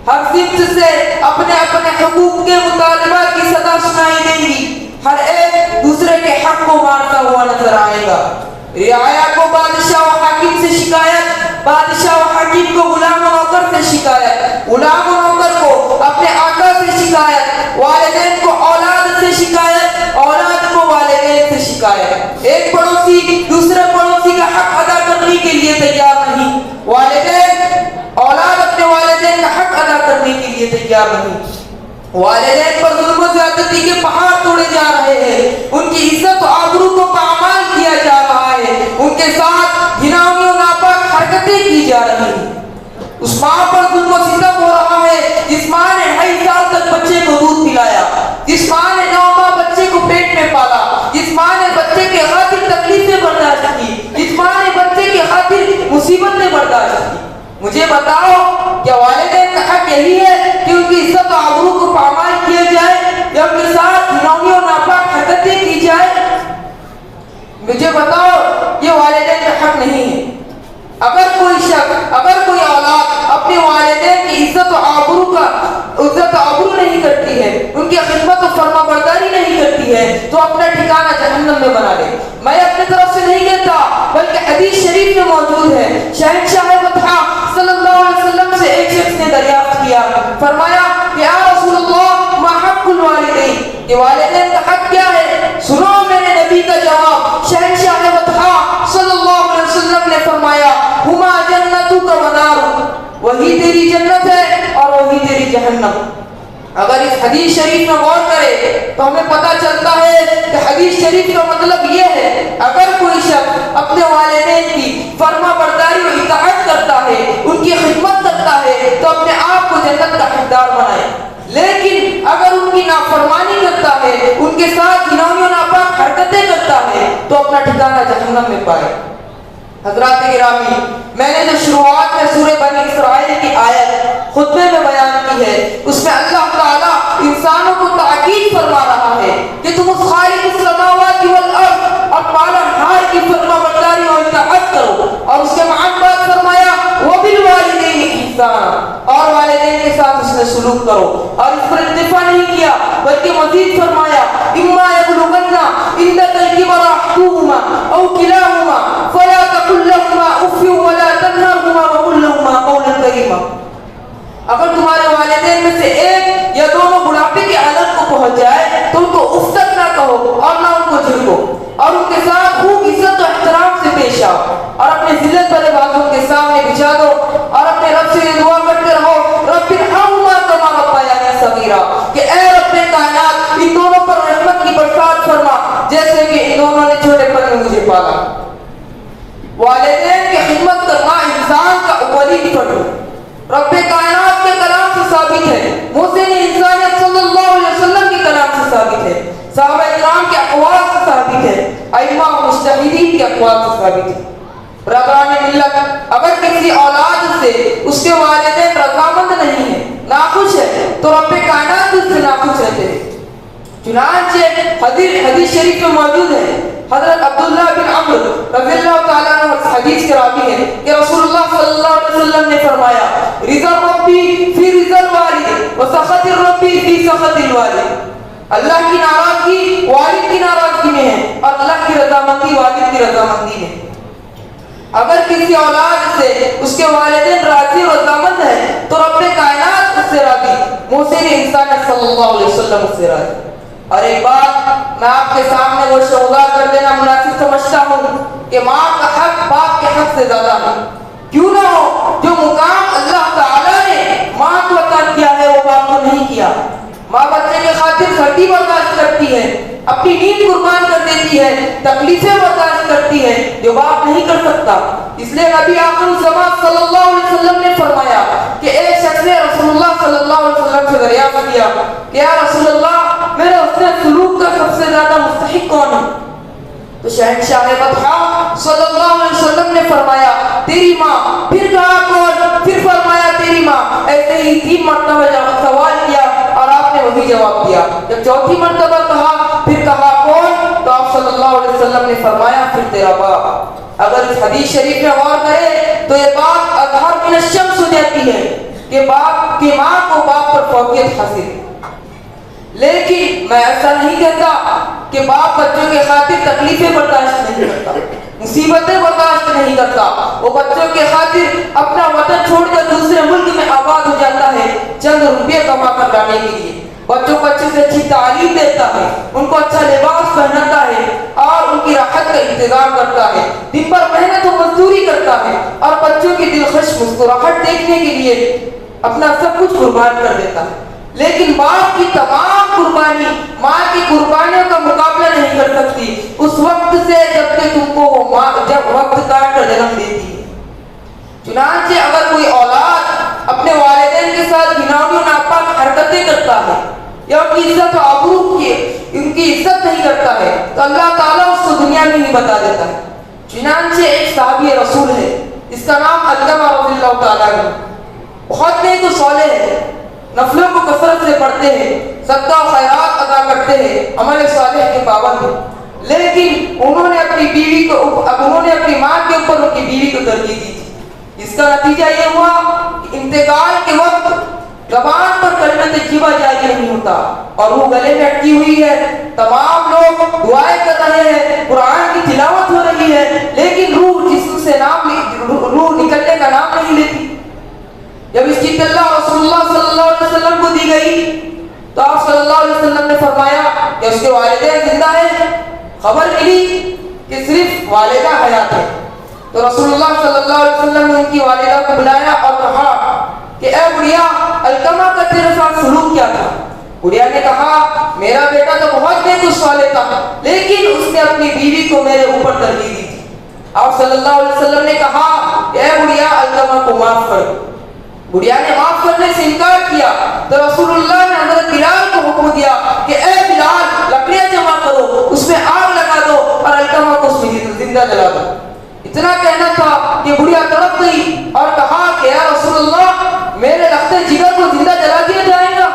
ہر سمت سے اپنے اپنے حقوق کے مطالبہ کی صدا سنائی دیں گی. ہر ایک دوسرے کے حق کو مارتا ہوا نظر آئے گا. رعایا کو بادشاہ و حاکم سے شکایت, بادشاہ و حاکم کو غلام و نوکر سے شکایت, غلام و نوکر کو اپنے آقا سے شکایت, والدین کو اولاد سے شکایت, اولاد کو والدین سے شکایت. ایک پڑوسی دوسرے پڑوسی کا حق ادا کرنے کے لیے تیار نہیں, والدین اولاد اپنے والدین کا حق ادا کرنے کے لیے تیار نہیں. والدین پر ظلم و زیادتی کے پہاڑ توڑے جا رہے ہیں, ان کی عزت و آبرو کو پامال کیا جا رہا ہے, ان کے ساتھ گھناؤنی و ناپاک حرکتیں کی جا رہی ہیں. اس ماں پر ظلم و ستم ہو رہا ہے جس ماں نے 2.5 سال تک بچے کو دودھ پلایا, جس ماں نے 9 ماہ بچے کو پیٹ میں پالا, جس ماں نے بچے کے خاطر تکلیفیں برداشت کی, جس ماں نے بچے کے خاطر مصیبتیں برداشت کی. مجھے بتاؤ کیا والدین کا حق یہی ہے کہ ان کی عزت و آبرو کو پامال کیا جائے یا ان کے ساتھ گھناؤنی و ناپاک حرکتیں کی جائے؟ مجھے بتاؤ یہ والدین کا حق نہیں ہے. اگر کوئی شخص اگر کوئی اولاد اپنے والدین کی عزت و آبرو نہیں کرتی ہے, ان کی خدمت و فرما برداری نہیں کرتی ہے تو اپنا ٹھکانہ جہنم میں بنا لے. میں اپنے طرف سے نہیں کہتا بلکہ حدیث شریف میں موجود ہے. شہنشاہ وطحا صلی اللہ علیہ وسلم سے ایک شخص نے دریافت کیا, فرمایا کہ یا رسول اللہ ما حق الوالدین, کہ والدین کا حق کیا ہے؟ سنو میرے نبی کا جواب. شہنشاہ وطحا صلی اللہ علیہ وسلم نے فرمایا ہما جنتک و نارک, وہی تیری جنت ہے اور وہی تیری جہنم. اگر اس حدیث شریف میں غور کرے تو ہمیں پتہ چلتا ہے کہ حدیث شریف کا مطلب یہ ہے اگر کوئی شخص اپنے والدین کی فرما برداری و اطاعت کرتا ہے, ان کی خدمت کرتا ہے تو اپنے آپ کو جنت کا حقدار بنائے, لیکن اگر ان کی نافرمانی کرتا ہے, ان کے ساتھ گھناؤنی و ناپاک حرکتیں کرتا ہے تو اپنا ٹھکانہ جہنم میں پائے. حضرات گرامی, میں نے جو شروعات میں سورہ بنی اسرائیل کی آیت خطبے میں بیان کی ہے اس میں اللہ تعالیٰ انسانوں کو تاکید فرما رہا ہے کہ تم اس خالق السماوات والارض اور پالنہار کی فرما برداری اور اطاعت کرو, اور اس کے بعد فرمایا وبالوالدین احسانا, اور والدین کے ساتھ اس نے سلوک کرو. اور اس پر اکتفا نہیں کیا بلکہ مزید فرمایا اما یبلغن عندک الکبر احدهما او کلاهما فلا تقل لهما اف ولا تنهرهما وقل لهما قولا کریما. اگر تمہارے والدین میں سے ایک یا دونوں بڑھاپے کے عالم کو پہنچ جائے تو ان کو اف تک نہ کہو اور نہ ان کو جھڑکو, اور ان کے ساتھ خوب عزت و احترام سے پیش آؤ, اور اپنے ذلت والے بازوں کے سامنے بچھا دو, اور اپنے رب سے یہ دعا کرتے رہو رب ارحمہما کما ربیانی صغیرا, کہ اے رب کائنات ان دونوں پر رحمت کی برسات فرما جیسے کہ ان دونوں نے چھوٹے پن میں مجھے پالا. والدین کی خدمت کرنا انسان کا اولی فرض ہے. رب کائنات کے کلام سے ثابت ہے, محسن انسانیت صلی اللہ علیہ وسلم کے کلام سے ثابت ہے, صحابہ کرام کے اقوال سے ثابت ہے, ائمہ و مجتہدین کے اقوال سے ثابت ہے. برادران ملت, اگر کسی اولاد سے اس کے والدین رضامند نہیں ہیں, ناخوش ہے, تو رب کائنات اس سے ناخوش رہتے ہیں. چنانچہ حدیث شریف میں موجود ہے حضرت عبداللہ بن عمرو رضی اللہ تعالیٰ عنہ اس حدیث کے راوی ہیں کہ رسول اللہ صلی اللہ علیہ وسلم نے فرمایا رضا ربی فی رضا الوالد و سخط الربی فی سخط الوالد، اللہ کی ناراضگی والد کی ناراضگی میں ہے اور اللہ کی رضامندی والد کی رضامندی میں۔ اگر کسی اولاد سے اس کے والدین راضی اور رضامند ہیں تو رب کائنات اس سے راضی، محسن انسان صلی اللہ علیہ وسلم اس سے راضی۔ اور ایک بات میں آپ کے سامنے وہ شعور کر دینا مناسب سمجھتا ہوں کہ ماں کا حق باپ کے حق سے زیادہ ہے۔ کیوں نہ ہو جو مقام اللہ تعالیٰ نے ماں کو عطا کیا ہے وہ باپ کو نہیں کیا۔ ماں بچے کے خاطر سردی برداشت کرتی ہے، اپنی نیند قربان کر دیتی ہے، تکلیفیں برداشت کرتی ہے جو باپ نہیں کر سکتا۔ اس لیے نبی آخر الزمان صلی اللہ علیہ وسلم نے فرمایا کہ ایک شخص نے رسول اللہ صلی اللہ علیہ وسلم سے دریافت کیا کہ یا رسول اللہ میرے حسن سلوک کا سب سے زیادہ مستحق کون ہے؟ تو شہنشاہ بطحا صلی اللہ علیہ وسلم نے فرمایا تیری ماں، پھر کہا کون؟ پھر فرمایا تیری ماں۔ ایسے ہی 3 مرتبہ سوال کیا اور آپ نے وہی جواب دیا۔ جب چوتھی مرتبہ کہا پھر کہا کون؟ تو آپ صلی اللہ علیہ وسلم نے فرمایا پھر تیرا باپ۔ اگر اس حدیث شریف میں غور کرے تو یہ بات اظہار من الشمس ہو جاتی ہے کہ باپ کی ماں کو باپ پر فوقیت حاصل ہے۔ لیکن میں ایسا نہیں کہتا کہ باپ بچوں کے خاطر تکلیفیں برداشت نہیں کرتا، مصیبتیں برداشت نہیں کرتا، وہ بچوں کے خاطر اپنا وطن چھوڑ کر دوسرے ملک میں آباد ہو جاتا ہے چند روپے کما کر لانے کے لیے، بچوں کو اچھی سے اچھی تعلیم دیتا ہے، ان کو اچھا لباس پہناتا ہے اور ان کی راحت کا انتظام کرتا ہے، دن بھر محنت و مزدوری کرتا ہے اور بچوں کی دلخوش مسکراہٹ دیکھنے کے لیے اپنا سب کچھ قربان کر دیتا ہے۔ لیکن باپ کی تمام قربانی ماں کی قربانیوں کا مقابلہ نہیں کر سکتی اس وقت سے جب کہ تم کو وہ ماں جب وقت کاٹ کر جنم دیتی ہے۔ چنانچہ اگر کوئی اولاد اپنے والدین کے ساتھ گناہی و ناپاک حرکتیں کرتا ہے یا ان کی عزت و آبرو کی ان کی عزت نہیں کرتا ہے تو اللہ تعالیٰ اس کو دنیا میں ہی بتا دیتا ہے۔ چنانچہ ایک صحابی رسول ہے، اس کا نام علقمہ رضی اللہ تعالیٰ عنہ، بہت نیک و صالح ہے، نفلوں کو کثرت سے پڑھتے ہیں، صدقہ و خیرات ادا کرتے ہیں، عمل صالح کے پابند ہیں، لیکن انہوں نے اپنی ماں کے اوپر ان کی بیوی کو ترجیح دی تھی۔ اس کا نتیجہ یہ ہوا کہ انتقال کے وقت زبان پر کلمہ طیبہ جاری نہیں ہوتا اور روح گلے میں اٹکی ہوئی ہے، تمام لوگ دعائیں کر رہے ہیں، قرآن کی تلاوت ہو رہی ہے، لیکن روح جسم سے روح نکلنے کا نام نہیں لیتی۔ جب اس کی اطلاع رسول اللہ صلی اللہ علیہ وسلم کو دی گئی تو آپ صلی اللہ علیہ وسلم نے فرمایا کہ اس کے والدین زندہ ہیں۔ خبر ملی کہ صرف والدہ حیات ہے تو رسول اللہ صلی اللہ علیہ وسلم نے ان کی والدہ کو بلایا اور کہا کہ اے بڑھیا علقمہ کا تیرے ساتھ سلوک کیا تھا؟ بڑھیا نے کہا میرا بیٹا تو بہت نیک و صالح تھا لیکن اس نے اپنی بیوی کو میرے اوپر ترجیح دی تھی۔ آپ صلی اللہ علیہ وسلم نے کہا کہ اے بڑھیا علقمہ کو معاف کر دو۔ بڑھیا نے معاف کرنے سے انکار کیا تو رسول اللہ نے حضرت بلال کو حکم دیا کہ اے بلال لکڑیاں جمع کرو، اس میں آگ لگا دو اور علقمہ کو اس میں زندہ جلا دو۔ اتنا کہنا تھا کہ بڑھیا تڑپ گئی اور کہا کہ یا رسول اللہ میرے لختے جگر کو زندہ جلا دیا جائے گا۔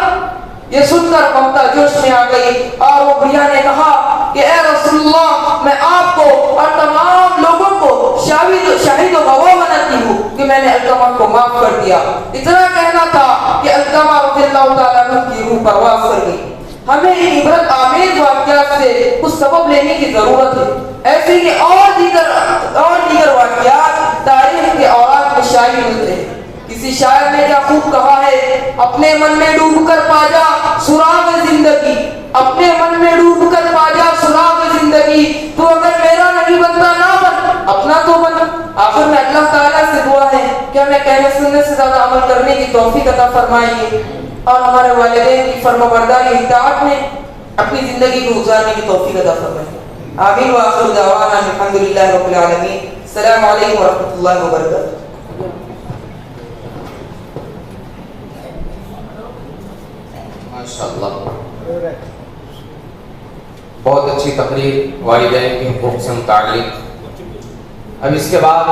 یہ سن کر ممتا جوش میں آ گئی اور وہ بڑھیا نے کہا کہ اے رسول اللہ میں آپ کو اور تمام لوگوں کو شاہد و گواہ بناتی ہوں کہ میں نے علقمہ کو معاف کر دیا۔ اتنا کہنا تھا کہ علقمہ رضی اللہ تعالیٰ عنہ کی روح پرواز کر گئی۔ ہمیں ان عبرت آمیز واقعات سے کچھ سبق لینے کی ضرورت ہے۔ ایسے ہی اور دیگر واقعات تاریخ کے اوراق میں شائع ملتے ہیں۔ کسی شاعر نے کیا خوب کہا ہے، اپنے من میں ڈوب کر پا جا سراغ زندگی، اپنے من میں ڈوب کر پا جا سراغ زندگی، تو اگر میرا نہیں بنتا نہ بن، اپنا تو بن۔ آخر میں اللہ تعالیٰ سے دعا ہے کہ ہمیں کہنے سننے سے زیادہ عمل کرنے کی توفیق عطا فرمائیے اور ہمارے والدین کی فرمانبرداری اطاعت میں اپنی زندگی کو گزارنے کی توفیق عطا فرمائیے۔ آمین وآخر دعوانا الحمدللہ رب العالمین۔ السلام علیکم ورحمۃ اللہ وبرکاتہ۔ ماشاءاللہ، بہت اچھی تقریر والدین کے حقوق سے متعلق۔ اب اس کے بعد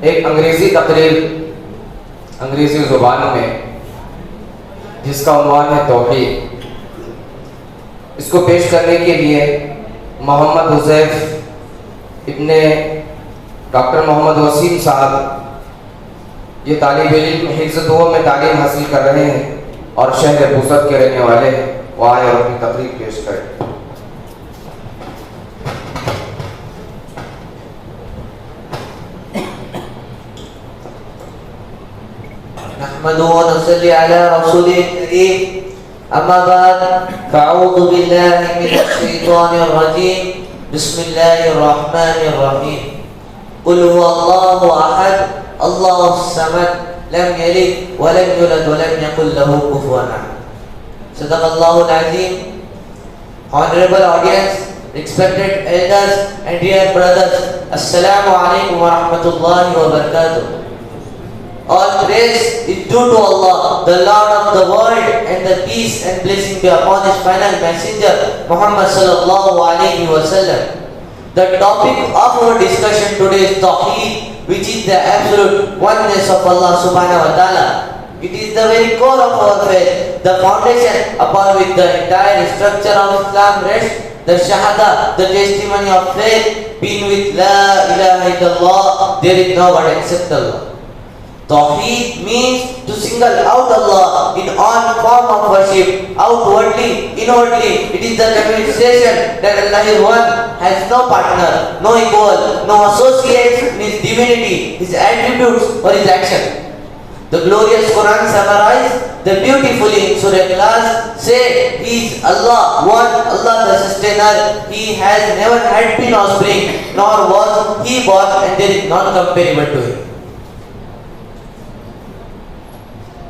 ایک انگریزی تقریر انگریزی زبان میں جس کا عنوان ہے توحید، اس کو پیش کرنے کے لیے محمد حذیف ابن ڈاکٹر محمد وسیم صاحب یہ طالب علم حفظ دعا میں تعلیم حاصل کر رہے ہیں اور شہر بوسط کے رہنے والے ہیں، وہ آئے اور اپنی تقریر پیش کریں۔ نحمده ونصلي على رسوله الكريم أما بعد فأعوذ بالله من الشيطان الرجيم بسم الله الرحمن الرحيم قل هو الله أحد الله الصمد لم يلد ولم يولد ولم يكن له كفوا أحد صدق الله العظيم. Honorable audience, respected elders and dear brothers, Assalamu alaikum wa rahmatullahi wa barakatuh. All praise is due to Allah, the Lord of the world, and the peace and blessing be upon His final messenger, Muhammad sallallahu alaihi wasallam. The topic of our discussion today is Tawheed, which is the absolute oneness of Allah subhanahu wa ta'ala. It is the very core of our faith, the foundation upon which the entire structure of Islam rests. The Shahada, the testimony of faith, being with La ilaha illallah, there is no one except Allah. Tawheed means to single out Allah in all form of worship, outwardly, inwardly. It is the demonstration that Allah is one, has no partner, no equal, no associates in His divinity, His attributes or His action. The glorious Quran summarizes the beautifully in Surah Ikhlas, say He is Allah, one, Allah the sustainer. He has never had been offspring, nor was He born, and there is none comparable to Him.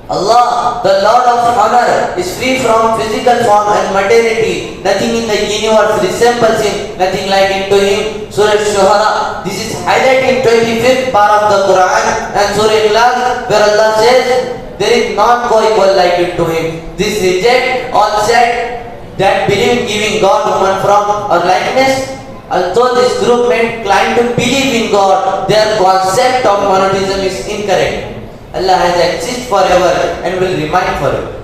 Allah, the Lord of honor, is free from physical form and materiality. Nothing in the universe resembles Him, nothing like unto Him. Surah Shuhara, this is highlighted in 25th part of the Quran, and Surah Ikhlas, where Allah says, there is not co-equal like unto Him. This reject all said that believe in giving God human form or likeness. Although this group men claim to believe in God, their concept of monotheism is incorrect. Allah has existed forever and will remain forever.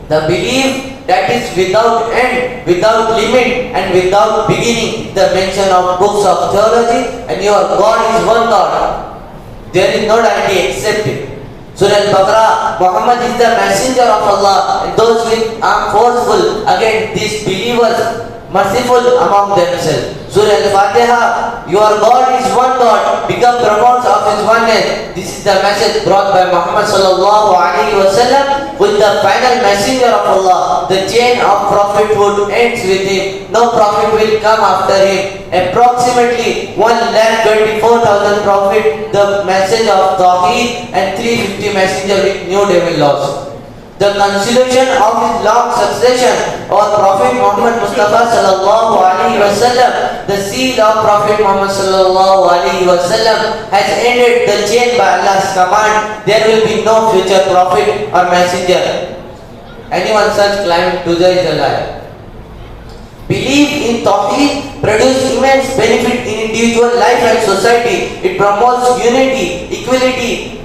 The belief that is without end, without limit and without beginning, the mention of books of theology, and your God is one God. There is no deity except Him. Surah Al-Baqarah, Muhammad is the messenger of Allah, and those with are forceful against these believers, merciful among themselves. Surah Al-Fatiha, your God is one God, become promotes of His oneness. This is the message brought by Muhammad sallallahu alaihi wasallam with the final messenger of Allah. The chain of prophethood ends with Him. No prophet will come after Him. Approximately 1,24,000 prophets, the message of Tawheed, and 350 messengers with new devil laws. The consolation of His long succession or Prophet Muhammad Mustafa sallallahu alaihi wasallam, the seal of Prophet Muhammad sallallahu alaihi wasallam has ended the chain by Allah's command. There will be no future prophet or messenger. Anyone such claiming to is a liar. Belief in Tawheed produces immense benefit in individual life and society. It promotes unity, equality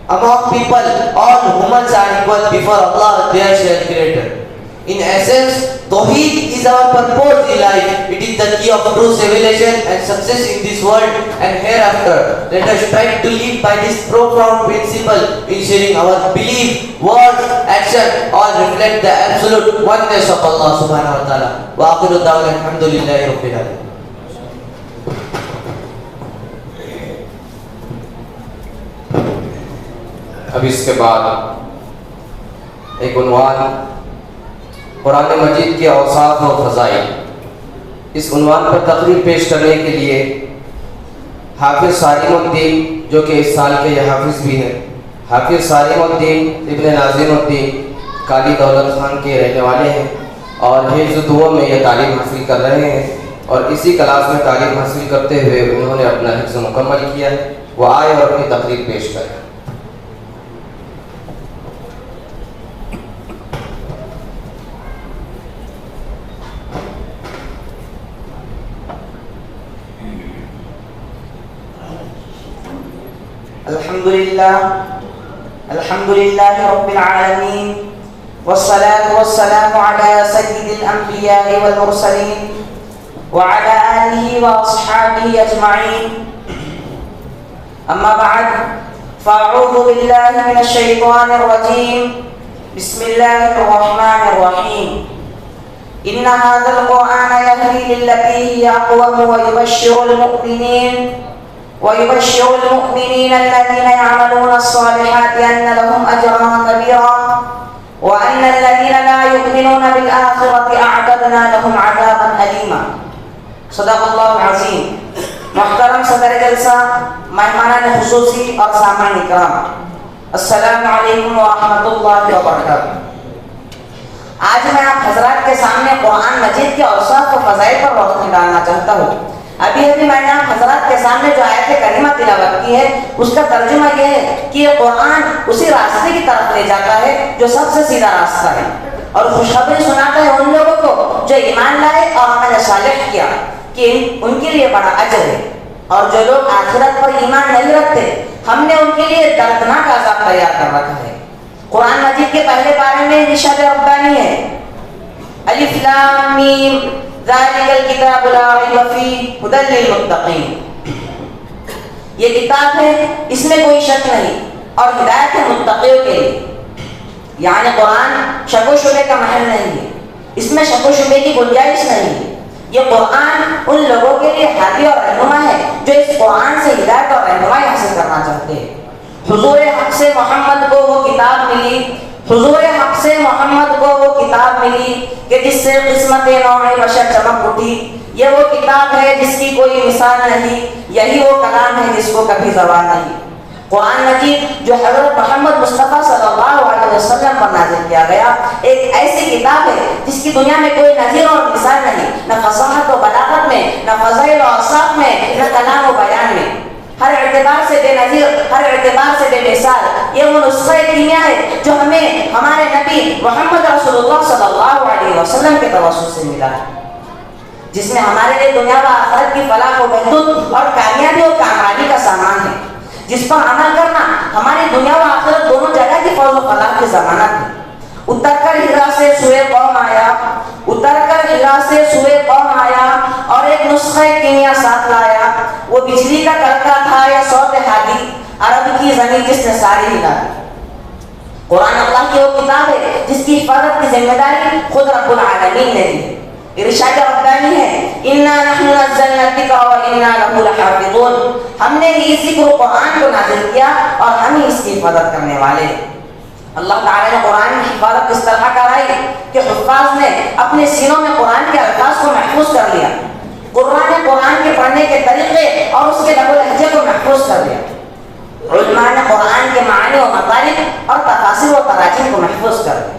among people. All humans are equal before Allah, their shared creator. In essence, Tawheed is our purpose in life. It is the key of true civilization and success in this world and hereafter. Let us strive to live by this profound principle, ensuring our belief, words, action all reflect the absolute oneness of Allah subhanahu wa ta'ala. Wa akhiru da'wana alhamdulillahi rabbil alamin. اب اس کے بعد ایک عنوان قرآن مجید کے اوصاف و فضائل، اس عنوان پر تقریر پیش کرنے کے لیے حافظ صارم الدین، جو کہ اس سال کے یہ حافظ بھی ہیں، حافظ صارم الدین ابن ناظم الدین قالی دولت خان کے رہنے والے ہیں اور حفظ دعا میں یہ تعلیم حاصل کر رہے ہیں، اور اسی کلاس میں تعلیم حاصل کرتے ہوئے انہوں نے اپنا حفظ مکمل کیا ہے. وہ آئے اور اپنی تقریر پیش کریں. الحمد لله رب العالمين والصلاة والسلام على سيد الأنبياء والمرسلين وعلى آله وأصحابه أجمعين. أما بعد فأعوذ بالله من الشيطان الرجيم. بسم الله الرحمن الرحيم. إن هذا القرآن يهدي للتي هي أقوم ويبشر المؤمنين الذين يعملون الصالحات أن لهم أجرا كبيرا وأن الذين لا يؤمنون بالآخرة أعتدنا لهم عذابا أليما. صدق اللہ العظیم. محترم صدر جلسہ، مہمانان خصوصی اور سامعین اکرام، السلام علیکم ورحمۃ اللہ وبرکاتہ. آج میں آپ حضرات کے سامنے قرآن مجید کے اوصاف و فضائل پر روشنی ڈالنا چاہتا ہوں. ابھی میں نے آپ حضرات کے سامنے جو آیت کریمہ تلاوت کی ہے اس کا ترجمہ یہ ہے کہ یہ قرآن اسی راستے کی طرف لے جاتا ہے جو سب سے سیدھا راستہ ہے، اور خوشخبری سناتا ہے ان لوگوں کو جو ایمان لائے اور عمل صالح کیا کہ ان کے لیے بڑا اجر ہے. اور جو لوگ آخرت پر ایمان نہیں رکھتے ہم نے ان کے لیے دردناک عذاب تیار کر رکھا ہے. قرآن مجید کے پہلے پارے میں ارشاد ربانی ہے، الف لام میم ذالک الکتاب لا ریب فیہ ھدی للمتقین. یہ کتاب ہے، اس میں کوئی شک نہیں، اور ہدایت ہے متقیوں کے لیے. یعنی قرآن شک و شبے کا محل نہیں ہے، اس میں شک و شبے کی گنجائش نہیں ہے. یہ قرآن ان لوگوں کے لیے ہادی اور رہنما ہے جو اس قرآن سے ہدایت اور رہنمائی حاصل کرنا چاہتے ہیں. حضور حق سے محمد کو وہ کتاب ملی، حضور حق سے محمد کو وہ کتاب ملی کہ جس سے قسمت نوع بشر چمک اٹھی. یہ وہ کتاب ہے جس کی کوئی مثال نہیں، یہی وہ کلام ہے جس کو کبھی زوال نہیں. قرآن مجید جو حضرت محمد مصطفیٰ صلی اللہ علیہ وسلم پر نازل کیا گیا ایک ایسی کتاب ہے جس کی دنیا میں کوئی نظیر اور مثال نہیں، نہ فصاحت و بلاغت میں، نہ فضائل و اوصاف میں، نہ کلام و بیان میں. ہر اعتبار سے بے نظیر، ہر اعتبار سے بے مثال. یہ وہ نسخہ کیمیا ہے جو ہمیں ہمارے نبی محمد رسول اللہ صلی اللہ علیہ وسلم کے توسط سے ملا ہے، جس میں ہمارے لیے دنیا و آخرت کی فلاح و بہبود اور کامیابی اور کامیابی کا سامان ہے، جس پر عمل کرنا ہماری دنیا و آخرت دونوں جگہ کی فوز و فلاح کی ضمانت ہے. اتر کر ہجرا سے سوئے قوم آیا، اتر کر ہجرا سے سوئے قوم آیا اور ایک نسخہ کیمیا ساتھ لایا. وہ بجلی کا کڑکا تھا یا صوت ہادی، عرب کی زمین جس نے ساری ہلا دی. قرآن اللہ کی وہ کتاب ہے جس کی حفاظت کی ذمہ داری خود رب العالمین نے دی. ارشاد ربانی ہے، انا نحن نزلنا الذکر وانا لہ لحافظون. ہم نے ہی ذکر قرآن کو نازل کیا اور ہم ہی اس کی حفاظت کرنے والے ہیں. اللہ تعالیٰ نے قرآن کی حفاظت اس طرح کرائی کہ حفاظ نے اپنے سینوں میں قرآن کے الفاظ کو محفوظ کر لیا. قرآن نے قرآن کے پڑھنے کے طریقے اور اس کے لب و لہجے کو محفوظ کر لیا. علماء نے قرآن کے معنی و مطالب اور تفاسیر و تراجم کو محفوظ کر لیا.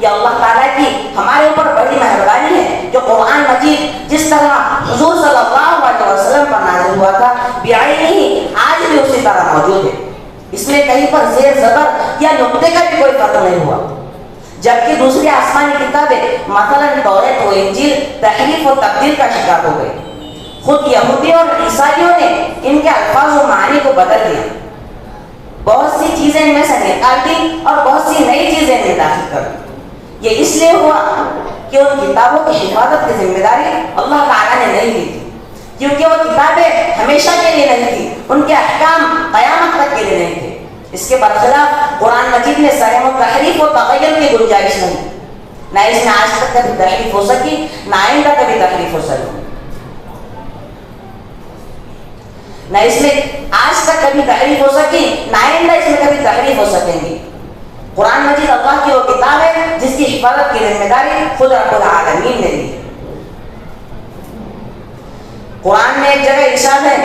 یہ اللہ تعالیٰ کی ہمارے اوپر بڑی مہربانی ہے جو قرآن مجید جس طرح حضور صلی اللہ علیہ وسلم پر نازل ہوا تھا بعینہ ہی آج بھی اسی طرح موجود ہے. اس میں کہیں پر زیر زبر یا نقطے کا بھی کوئی فرق نہیں ہوا. جبکہ دوسری آسمانی کتابیں مثلا توریت و انجیل تحریف و تبدیل کا شکار ہو گئی. خود یہودیوں اور عیسائیوں نے ان کے الفاظ و معانی کو بدل دیا، بہت سی چیزیں ان میں سے نکال دی اور بہت سی نئی چیزیں ان میں داخل کر دی. یہ اس لیے ہوا کہ ان کتابوں کی حفاظت کی ذمہ داری اللہ تعالیٰ نے نہیں لی تھی، کیونکہ وہ کتابیں ہمیشہ کے لیے نہیں تھی، ان کے احکام قیامت تک کے لیے نہیں تھے. اس کے برخلاف قرآن مجید میں سرم و تحریف و تغیر کی گنجائش نہیں، نہ اس میں آج تک کبھی تحریف ہو سکی نہ آئندہ کبھی تحریف ہو سکی. نہ اس میں آج تک کبھی تحریف ہو سکی نہ آئندہ اس میں کبھی تحریف ہو سکیں گی. قرآن مجید اللہ کی وہ کتاب ہے جس کی حفاظت کی ذمہ داری خود رب العالمین نے دی. قرآن میں ایک جگہ ارشاد ہے،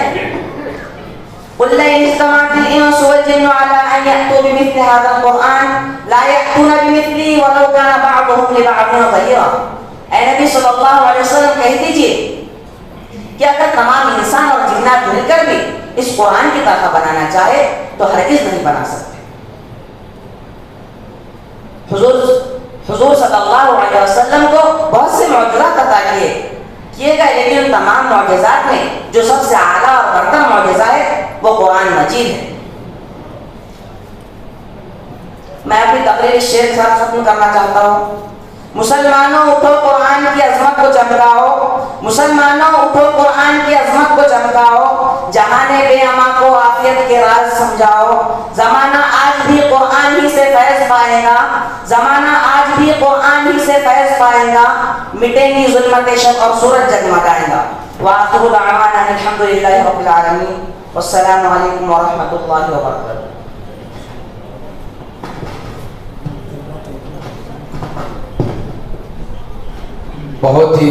قل لئن اجتمعت الانس والجن على ان يأتوا بمثل هذا القرآن لا يأتون بمثله ولو كان بعضهم لبعض ظهيرا. اے نبی صلی اللہ علیہ وسلم کہہ دیجئے کہ اگر تمام انسان اور جنات مل کر بھی اس قرآن کی طرح بنانا چاہے تو ہرگز نہیں بنا سکتے. حضور صلی اللہ علیہ وسلم کو بہت سے معجزات عطا کیے گئے، لیکن تمام معجزات میں جو سب سے اعلیٰ اور برتر معجزہ ہے وہ قرآن مجید ہے. میں اپنی تقریر اس شعر کے ساتھ ختم کرنا چاہتا ہوں. مسلمانوں اٹھو قرآن کی عظمت کو چمکاؤ، مسلمانوں اٹھو قرآن کی عظمت کو چمکاؤ، جہان بے اما کو عافیت کے راز سمجھاؤ۔ زمانہ آج بھی قرآن ہی سے فیض پائے گا، زمانہ آج بھی قرآن ہی سے فیض پائے گا، مٹیں گی ظلمت شب اور سورج جگمگائے گا۔ وآخر دعوانا الحمد للہ رب العالمین، والسلام علیکم ورحمۃ اللہ وبرکاتہ۔ بہت ہی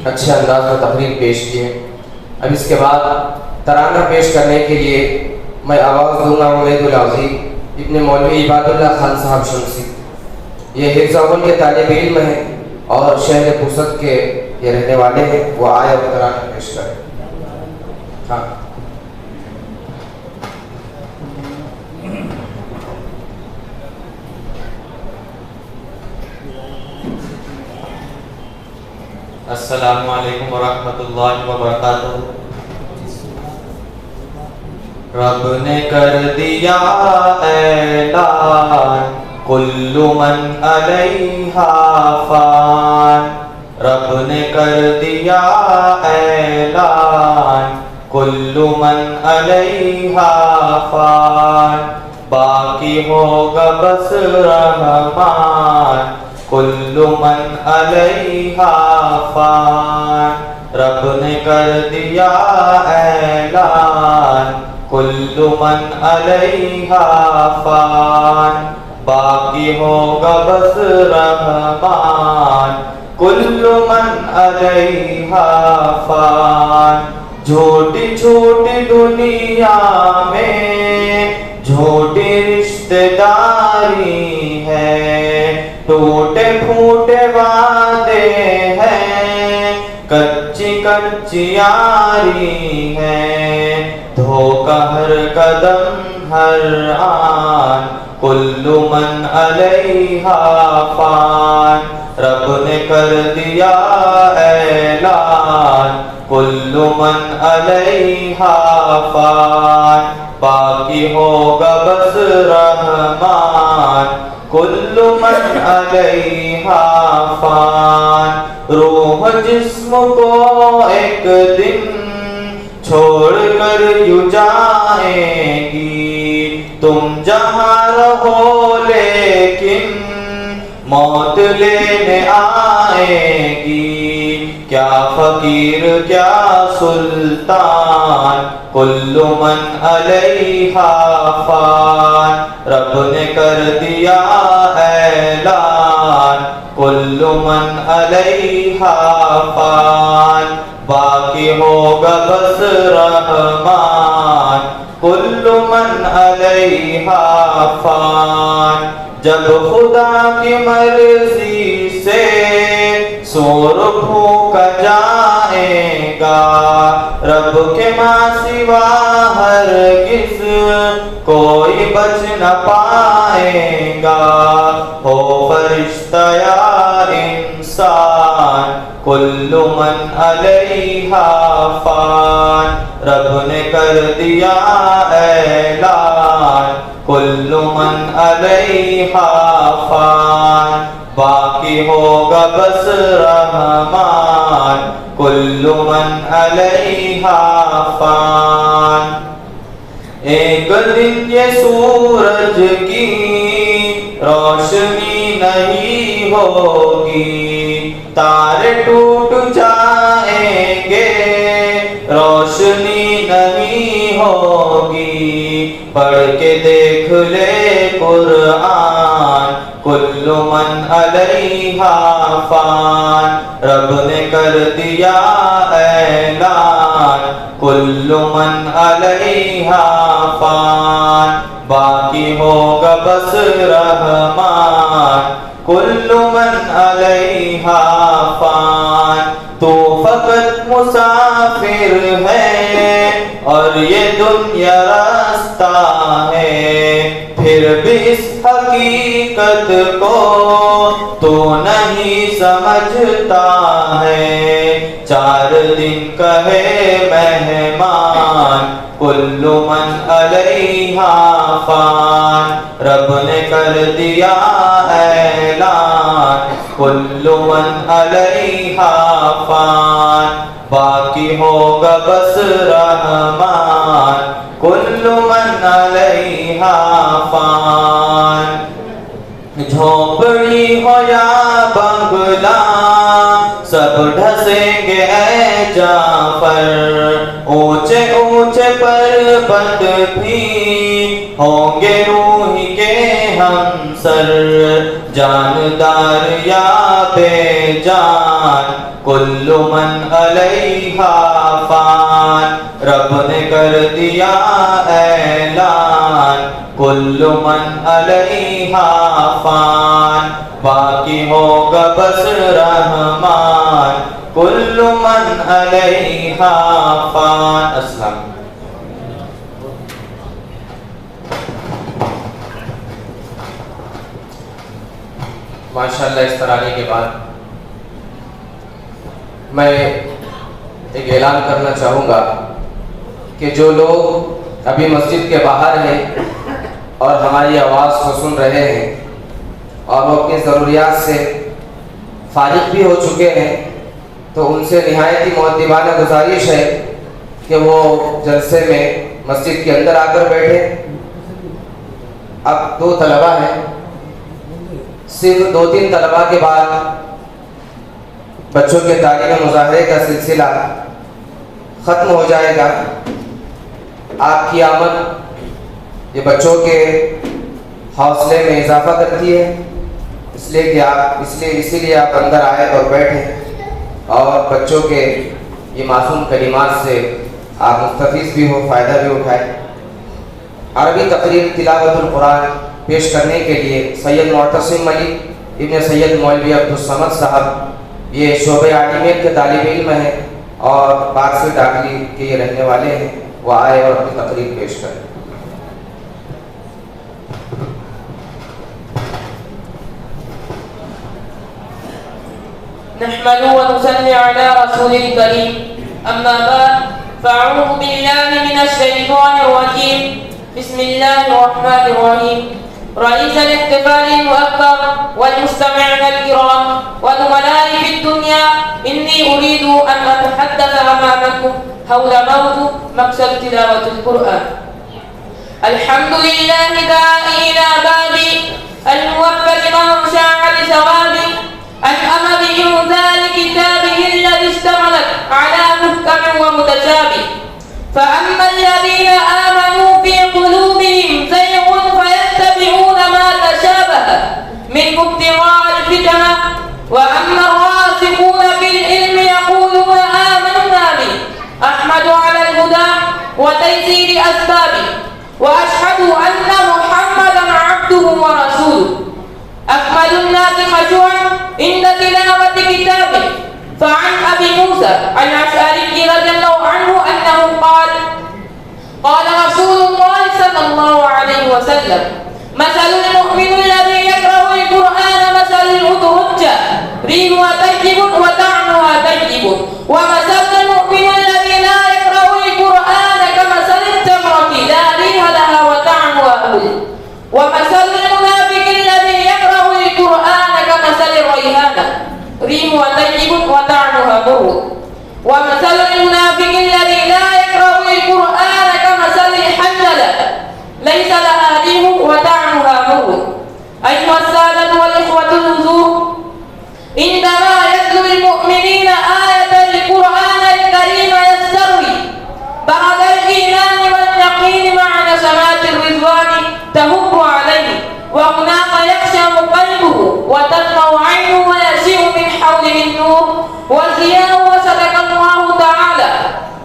اچھے انداز میں تقریر پیش کی ہے۔ اب اس کے بعد ترانہ پیش کرنے کے لیے میں آواز دوں گا عمید العظیم ابن مولوی عباد اللہ خان صاحب شمسی۔ یہ حفظ اول کے طالب علم ہیں اور شہر پوسد کے یہ رہنے والے ہیں، وہ آئے اور ترانہ پیش کریں۔ ہاں السلام علیکم ورحمۃ اللہ وبرکاتہ۔ رب نے کر دیا اعلان کل من علیہا فان، رب نے کر دیا اعلان کل من علیہا فان، باقی ہوگا بس رحمان کل من علیہا فان، رب نے کر دیا اعلان کل من علیہا فان، باقی ہوگا بس رحمان کل من علیہا فان۔ جھوٹی چھوٹی دنیا میں جھوٹی رشتہ داری ہے، ٹوٹے پھوٹے وعدے ہیں، کچی کچی یاری ہے، دھوکہ ہر قدم ہر آن کل من علیہا فان، رب نے کر دیا اعلان کل من علیہا فان، باقی ہوگا بس رحمان کل من علیہا فان۔ روح جسم کو ایک دن چھوڑ کر یوں جائیں گی، تم جہاں رہو لیکن موت لینے آئے گی، کیا فقیر کیا سلطان کل من علیہا فان، رب نے کر دیا اعلان کل من علیہا فان، باقی ہوگا بس رحمان کل من علیہا فان۔ جب خدا کی مرضی سے سور پھونکا جائے گا، رب کے ماں سوا ہرگز کوئی بچ نہ پائے گا، ہو فرشتہ یا انسان کل من علیہا فان، رب نے کر دیا اعلان کل من علیہا فان، باقی ہوگا بس رحمان کل من علیہا فان۔ ایک دن یہ سورج کی روشنی نہیں ہوگی، تارے ٹوٹ جائیں گے، روشنی نہیں ہوگی، پڑھ کے دیکھ لے قرآن کل من علیہا فان، رب نے کر دیا اعلان کل من علیہا فان، باقی ہوگا بس رحمان کل من علیہا فان۔ تو فقط مسافر ہے اور یہ دنیا راستہ ہے، پھر بھی اس حقیقت کو تو نہیں سمجھتا ہے، 4 دن کا ہے مہمان کل من علیہا فان، رب نے کر دیا اعلان، کل من علیہا فان، باقی ہوگا بس رحمان، کل من علیہا فان۔ جھونپڑی ہو یا بنگلہ سب ڈھسیں گے اے جعفر، اونچے اونچے پربت بھی ہوں گے روحی کے ہمسر، جاندار یا بے جان کل من علیہا فان، رب نے کر دیا اعلان، کل من علیہا فان، باقی ہوگا بس رحمان، کل من علیہا فان۔ السلام۔ ماشاءاللہ اس ترانے کے بعد میں ایک اعلان کرنا چاہوں گا کہ جو لوگ ابھی مسجد کے باہر ہیں اور ہماری آواز کو سن رہے ہیں اور وہ اپنی ضروریات سے فارغ بھی ہو چکے ہیں، تو ان سے نہایت ہی مؤدبانہ گزارش ہے کہ وہ جلسے میں مسجد کے اندر آ کر بیٹھے۔ اب 2 طلبہ ہیں، صرف 2-3 طلبہ کے بعد بچوں کے تعلیم مظاہرے کا سلسلہ ختم ہو جائے گا۔ آپ کی آمد یہ بچوں کے حوصلے میں اضافہ کرتی ہے، اس لیے آپ اندر آئے اور بیٹھیں اور بچوں کے یہ معصوم کلمات سے آپ مستفیض بھی ہو، فائدہ بھی اٹھائیں۔ عربی تقریر تلاوت القرآن پیش کرنے کے لیے سید معتصم ملک ابن سید مولوی عبدالصمد صاحب، یہ شعبہ عالمیت کے طالب علم ہیں اور پاک سے داخلی کے یہ رہنے والے ہیں، وہ آئے اور اپنی تقریر پیش کریں۔ نحمد ونصلي على رسول الكريم، أما بعد، فأعوذ بالله من الشيطان الرجيم، بسم الله الرحمن الرحيم۔ رئيس الاحتفال المؤكد والمستمعين الكرام والزملاء في الدنيا، إني أريد أن أتحدث أمامكم حول موضوع مقصد تلاوة القرآن۔ الحمد لله داعي إلى بابي الموفق من شاء لثوابي، أنعم بإنزال كتابه الذي اشتملت على محكم ومتشابه، فأما الذين آمنوا في قلوبهم زيغ فيتبعون ما تشابه منه ابتغاء الفتنة، وأما الراسخون في العلم يقولون آمنا به، أحمد على الهدى وتيسير أسبابه، وأشهد أن محمدا عبده ورسوله، أكمل الناس خشوعا عند تلاوة كتابه، فعن أبي موسى الأشعري رضي الله عنه أنه قال: قال رسول الله صلى الله عليه وسلم: مثل المؤمن الذي يقرأ القرآن مثل الأترجة، ريحها طيب وطعمها طيب، ومثل المؤمن الذي لا يقرأ القرآن كمثل التمرة لا ريح لها وطعمها أهل، ومثل المنافق الذي يقرأ القرآن كمثل الريحانة، ريحها طيب وطعمها مر، ومثل المنافق الذي لا يقرأ القرآن كمثل الحنظلة ليس لها ريح وطعمها مر۔ أيها السادة والإخوة الحضور، عندما يتلو المؤمنين آية القرآن الكريم يستروي بعد الإيمان واليقين مع نسمات الرضوان تهب عليه، وهناك يخشم قلبه وتدمع عينه ويسير من حوله النور والضياء، وصدق الله تعالى: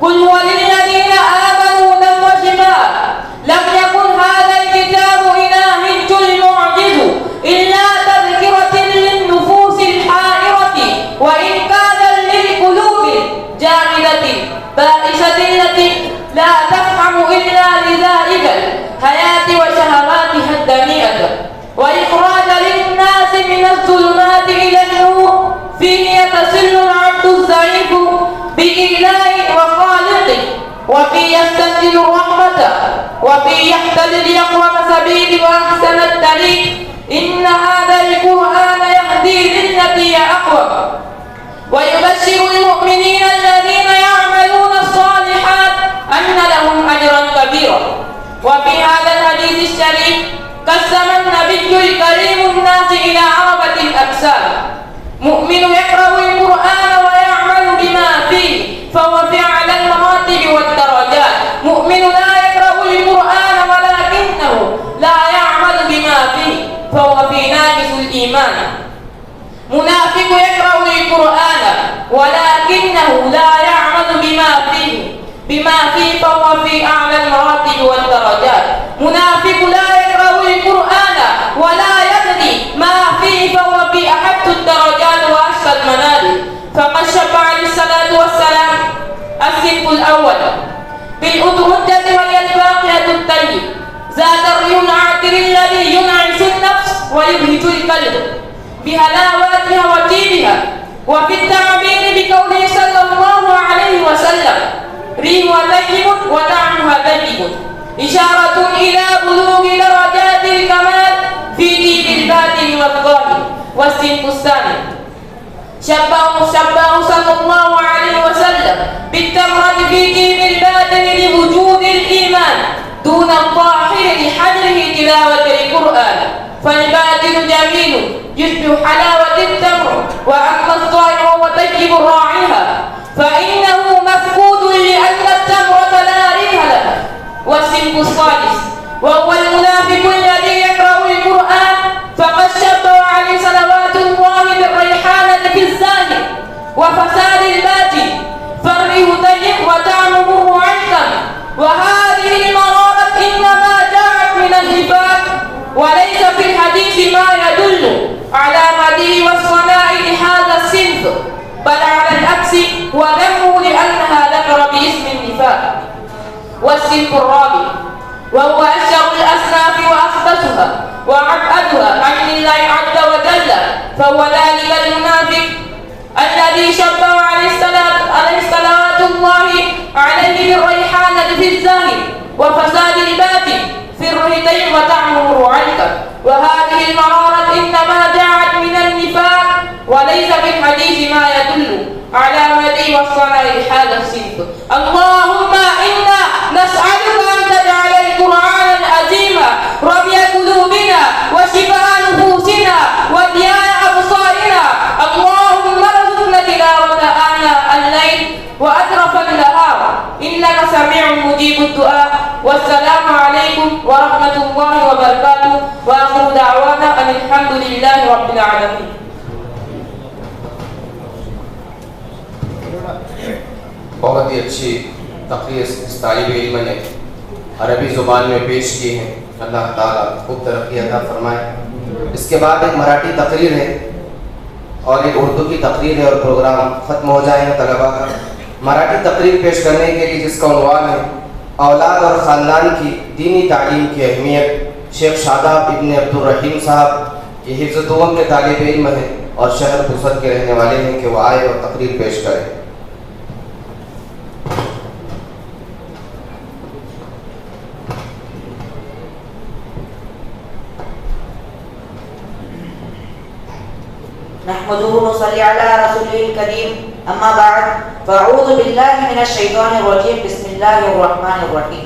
قل هو للذين آمنوا هدى وشفاء، لم يكن هذا الكتاب إلى هج المعجز إلا تذكرة للنفوس الحائرة وإنقاذا للقلوب جامدة بائسة التي لا تفهم إلا لذائق الحياة وشهواتها الدنيئة، وإخراجا للناس من الظلمات إلى النور، فيه يتصل العبد الضعيف بإله وخالقه، وفيه يستنزل الرحمة الصراط وفي يهتد لأقوم سبيل وأحسن الطريق إن هذا القرآن يهدي للتي هي أقوم ويبشر المؤمنين الذين يعملون الصالحات أن لهم أجرا كبيرا. وفي هذا الحديث الشريف قسم النبي الكريم الناس إلى عربة الأقسام: مؤمن يقرأ القرآن ويعمل بما فيه فهو في أعلى المراتب والدرجات، مؤمن لا يقرأ القرآن ولكنه لا يعمل بما فيه فهو في ناقص الإيمان، منافق يقرأ القرآن ولكنه لا يعمل بما فيه فهو في أعلى المراتب والدرجات، منافق لا يقرأ القرآن ولا يدري ما فيه فهو في أحد الدرجات وأشقى المنازل. فقد شبع عليه الصلاة والسلام الصنف الأول بالأدرجة وهي الباقية الطيب ذات الريح العاطر الذي ينعش النفس ويبهج القلب بحلاوتها وطيبها، وفي التعبير بقوله صلى الله عليه وسلم: ريح طيب وطعمها طيب، إشارة إلى بلوغ درجات الكمال في طيب الباطن والظاهر. والصنف الثاني شبه صلى الله عليه وسلم بالتمرة في طيب الباطن لوجود الإيمان دون الظاهر لحجره تلاوة القرآن، فالباطن جميل يشبه حلاوة التمر، وأما الظاهر هو طيب راعيها فإنه مفقود لأن التمرة لا ريح لها. والصنف الثالث وهو المنافق الذي يقرأ القرآن فقد شبه عليه صلوات الله بالريحانة في الظاهر وفساد الباطن، فالريح طيب وطعمه معجم، وهذه المرارة إنما جاءت من النفاق وليس في الحديث ما يدل على مديه والصناع لهذا الصنف، بل على العكس وذمه لأنها ذكر باسم النفاق. والصنف الرابع وهو أشهر الأصناف وأخبثها وأبعدها عن الله عز وجل، فهو ذلك المنافق الذي شبه عليه صلوات الله عليه بالريحانة في الظاهر وفساد الباطن في الرهتين وطعمه رعيكا، وهذه المرارة إنما جاءت من النفاق وليس في الحديث ما يدل على مدي والصنع لهذا الصنف. اللهم إنا نسألك أن تجعل القرآن العظيم ربيع قلوبنا وشفاء نفوسنا وضياء أبصارنا. اللهم ارزقنا تلاوة آناء الليل وأطراف النهار إنك سميع مجيب الدعاء. والسلام عليكم ورحمة الله وبركاته، وآخر دعوانا أن الحمد لله رب العالمين. بہت ہی اچھی تقریر اس طالب علم نے عربی زبان میں پیش کی ہے، اللہ تعالیٰ خوب ترقی عطا فرمائے۔ اس کے بعد ایک مراٹھی تقریر ہے اور ایک اردو کی تقریر ہے اور پروگرام ختم ہو جائے گا طلباء کا۔ مراٹھی تقریر پیش کرنے کے لیے جس کا عنوان ہے اولاد اور خاندان کی دینی تعلیم کی اہمیت، شیخ شاداب ابن عبدالرحیم صاحب یہ حفظ دوم کے طالب علم ہیں اور شہر بوسط کے رہنے والے ہیں کہ وہ آئے اور تقریر پیش کریں۔ نحمده ونصلي على رسوله الكريم اما بعد فاعوذ بالله من الشيطان الرجيم بسم الله الرحمن الرحيم.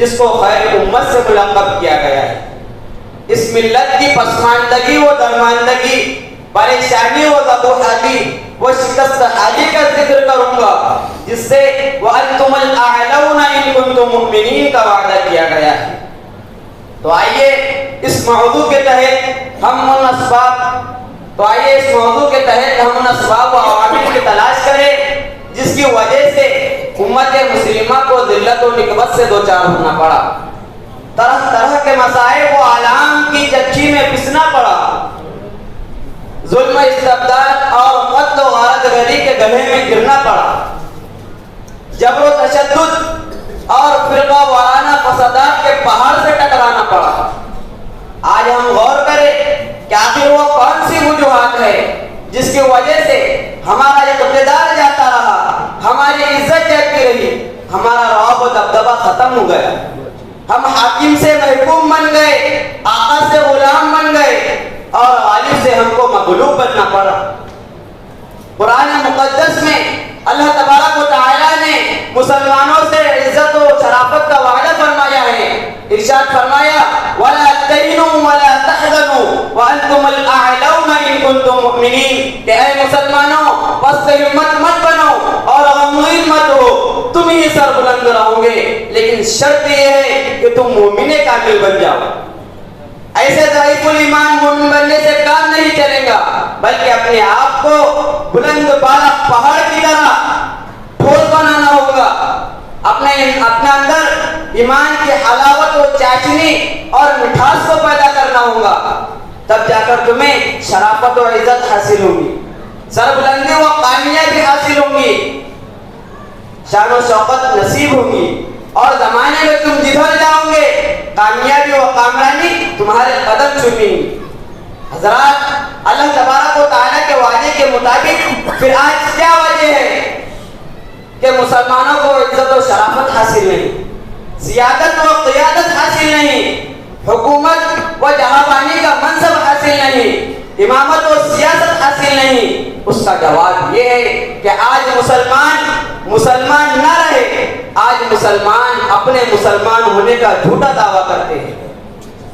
جس کو خیر امت سے ملقب کیا گیا ہے۔ اس ملت کی پسماندگی و درماندگی، پریشانی و ذبوحالی و شکست حالی کا ذکر کروں گا، جس سے وَأَنْتُمُ الْأَعْلَوْنَ إِن كُنتُم مُؤْمِنِينَ کا وعدہ کیا گیا ہے۔ تو آئیے اس موضوع کے تحت ہم ان اسباب و عوامل کی تلاش کریں جس کی وجہ سے امت مسلمہ کو ذلت و نکبت سے دوچار ہونا پڑا، طرح طرح کے مصائب و آلام کی چکی میں پسنا پڑا، ظلم استبداد اور قتل و غارت گری کے گلے میں گرنا پڑا، جبر و تشدد اور فرقہ وارانہ فسادات کے پہاڑ سے ٹکرانا پڑا۔ آج ہم غور کریں کہ آخر وہ کون سی وجوہات ہے جس کی وجہ سے ہمارا اقتدار جاتا رہا، ہماری عزت جاتی رہی، ہمارا رعب و دبدبہ ختم ہو گیا، ہم حاکم سے محکوم بن گئے، آقا سے غلام بن گئے اور غالب سے ہم کو مغلوب بننا پڑا۔ قرآن مقدس میں اللہ تبارک و تعالیٰ نے مسلمانوں سے عزت و شرافت کا وعدہ فرمایا ہے، ارشاد فرمایا وَلَا تَهِنُوا وَلَا تَحْزَنُوا وَأَنْتُمُ الْأَعْلَوْنَ إِن كُنتُم مُؤْمِنِينَ کہ اے مسلمانوں پست ہمت مت بنو اور غمگین مت ہو، تم ہی سر بلند رہو گے، لیکن شرط یہ ہے کہ تم مومن کامل بن جاؤ۔ ایسے ضعیف الایمان مومن بننے سے کام نہیں چلے گا، بلکہ اپنے آپ کو بلند بالا پہاڑ کی طرح ٹھوس بنانا ہوگا، اپنے اندر ایمان کی حلاوت و چاشنی اور مٹھاس کو پیدا کرنا ہوگا، تب جا کر تمہیں شرافت و عزت حاصل ہوگی، سربلندی و کامیابی حاصل ہوگی، شان و شوکت نصیب ہوگی، اور زمانے میں تم جدھر جاؤ گے کامیابی و کامرانی تمہارے قدم چومیں گی۔ حضرات، اللہ تبارک و تعالیٰ کے وعدے کے مطابق پھر آج کیا وجہ ہے کہ مسلمانوں کو عزت و شرافت حاصل نہیں، سیادت و قیادت حاصل نہیں، حکومت و جہاں کا منصب حاصل نہیں، امامت و سیاست حاصل نہیں؟ اس کا جواب یہ ہے کہ آج مسلمان نہ رہے، آج مسلمان اپنے مسلمان ہونے کا جھوٹا دعویٰ کرتے ہیں،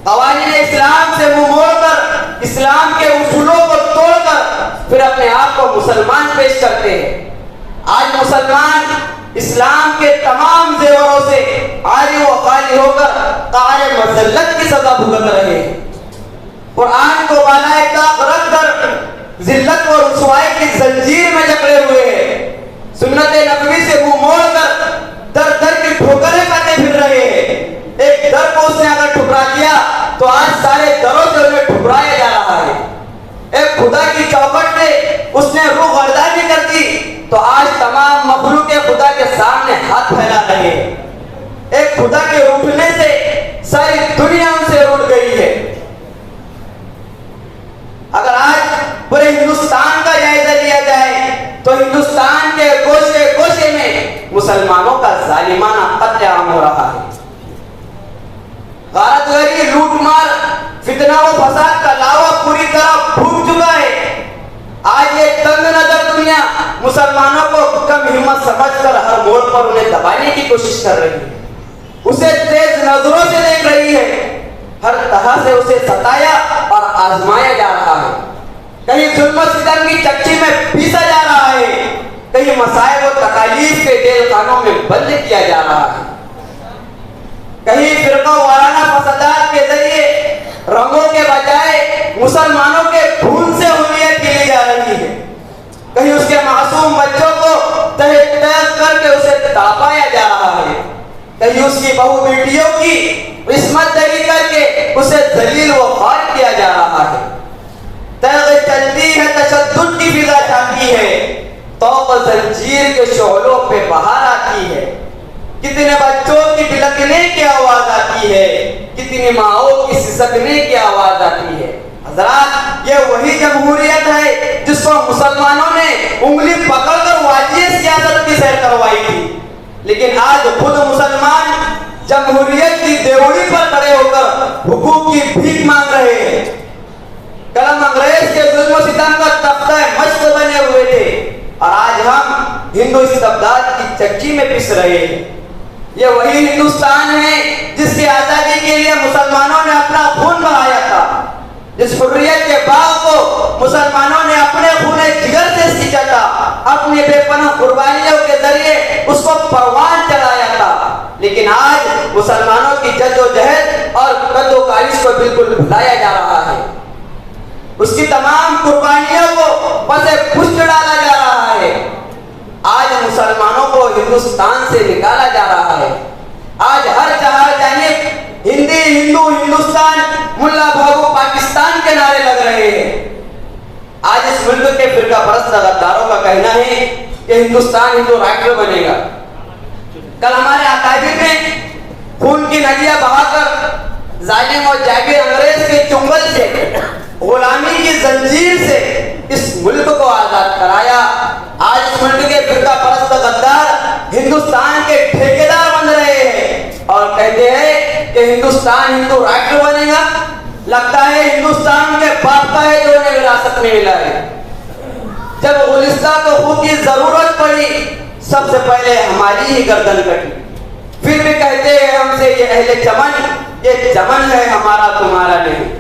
قوانین اسلام سے منہ موڑ کر، اسلام کے اصولوں کو توڑ کر پھر اپنے آپ کو مسلمان پیش کرتے ہیں۔ آج مسلمان اسلام کے تمام زیوروں سے عاری و خالی ہو کر قعر مذلت کی سزا بھگت رہے ہیں، قرآن کو بالائے طاق رکھ کر ذلت و رسوائی کی زنجیر میں جکڑے ہوئے ہیں، سنت نبوی سے منہ موڑ کر در در کی ٹھوکریں کھاتے پھر رہے ہیں۔ ایک در کو اس نے اگر ٹھکرا دیا تو آج سارے دروں سے انہیں ٹھکرایا جا رہا ہے۔ ایک خدا کی چوکھٹ سے اس نے روح گردانی کر دی تو آج تمام مخلوق خدا کے سامنے ہاتھ پھیلا رہے ہیں۔ ایک خدا کے روٹنے سے ساری دنیا ان سے روٹ گئی ہے۔ اگر آج پورے ہندوستان کا جائزہ لیا جائے تو ہندوستان کے گوشے گوشے میں مسلمانوں کا ظالمانہ قتل عام ہو رہا ہے، غارت گری، لوٹ مار، فتنہ و فساد کا لاوا پوری طرح پھوٹ چکا ہے۔ آج یہ تنگ نظر دنیا مسلمانوں کو کم ہمت سمجھ کر ہر موڑ پر انہیں دبانے کی کوشش کر رہی ہے، اسے تیز نظروں سے دیکھ رہی ہے، ہر طرح سے اسے ستایا اور آزمایا جا رہا ہے، کہیں ظلم و ستم کی چکی میں پیسا جا رہا ہے، کہیں مصائب و تکالیف کے جیل خانوں میں بند کیا جا رہا ہے، کہیں فرقہ وارانہ فسادات کے ذریعے رنگوں کے بجائے مسلمانوں کے خون سے انگلیاں کھیلی جا رہی ہے، کہیں اس کے معصوم بچوں کو تہز تہز کر کے اسے تڑپایا جا رہا ہے، کہیں اس کی بہو بیٹیوں کی عصمت دری کر کے اسے ذلیل و خوار کیا جا رہا ہے۔ تیغ چلتی ہے، تشدد کی فضا چھاتی ہے، توق زنجیر کے شعلوں پہ بہار آتی ہے، کتنے بچوں کی بلکنے کی آواز آتی ہے، کتنی ماؤں کی سسکنے کی آواز آتی ہے۔ حضرات، یہ وہی جمہوریت ہے جس کو مسلمانوں نے انگلی پکڑ کر واجی سیاست کی سیر کروائی تھی، لیکن آج خود مسلمان جمہوریت کی دیوڑی پر کھڑے ہو کر حقوق کی بھیک مانگ رہے ہیں۔ کلم انگریز کے ظلم و ستم کا تختہ مشق بنے ہوئے تھے اور آج ہم ہندو استبداد کی چکی میں پس رہے ہیں۔ یہ وہی ہندوستان ہے جس کی آزادی کے لیے مسلمانوں نے اپنا خون بہایا تھا، جس حریت کے باغ کو مسلمانوں نے اپنے خون جگر سے سینچا تھا، اپنی بے پناہ قربانیوں کے ذریعے اس کو پروان چڑھایا تھا۔ لیکن آج مسلمانوں کی جدوجہد اور قد و کاوش کو بالکل بھلایا جا رہا ہے، اس کی تمام قربانیوں کو پس پشت ڈالا جا رہا ہے۔ آج مسلمانوں کو ہندوستان سے نکالا جا رہا ہے۔ آج ہر جانب ہندی، ہندو، ہندوستان، ملا بھاگو پاکستان کے نعرے لگ رہے ہیں۔ آج اس ملک کے فرقہ پرست غداروں کا کہنا ہے کہ ہندوستان ہندو راشٹر بنے گا۔ کل ہمارے اکابر نے خون کی ندیاں بہا کر ظالم اور جابر انگریز کے چنگل سے، غلامی کی زنجیر سے اس ملک کو آزاد کرایا۔ آج اس ملک کے فرقہ پرست غدار ہندوستان کے ٹھیکیدار بن رہے ہیں اور کہتے ہیں کہ ہندوستان ہندو راشٹر بنے گا۔ لگتا ہے ہندوستان کے باپ کا ہے جو انہیں وراثت میں ملا ہے۔ جب غلستہ کو خود کی ضرورت پڑی سب سے پہلے ہماری ہی گردن کٹی، پھر بھی کہتے ہیں ہم سے یہ اہل چمن، یہ چمن ہے ہمارا تمہارا نہیں۔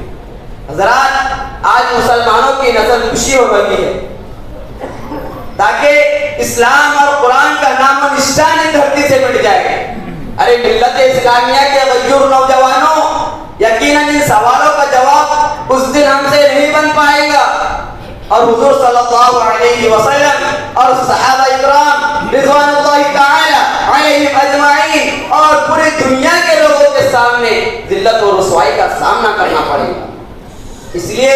حضرات، آج مسلمانوں کی نسل خوشی ہو رہی ہے تاکہ اسلام اور قرآن کا نام و نشان اس دھرتی سے مٹ جائے۔ ارے ملت اسلامیہ کے غیور نوجوانوں، یقیناً ان سوالوں کا جواب اس دن ہم سے نہیں بن پائے گا، اور حضور صلی اللہ علیہ وسلم اور صحابہ اکرام رضوان اللہ تعالی علیہم اجمعین اور پوری دنیا کے لوگوں کے سامنے ذلت و رسوائی کا سامنا کرنا پڑے گا۔ اس لیے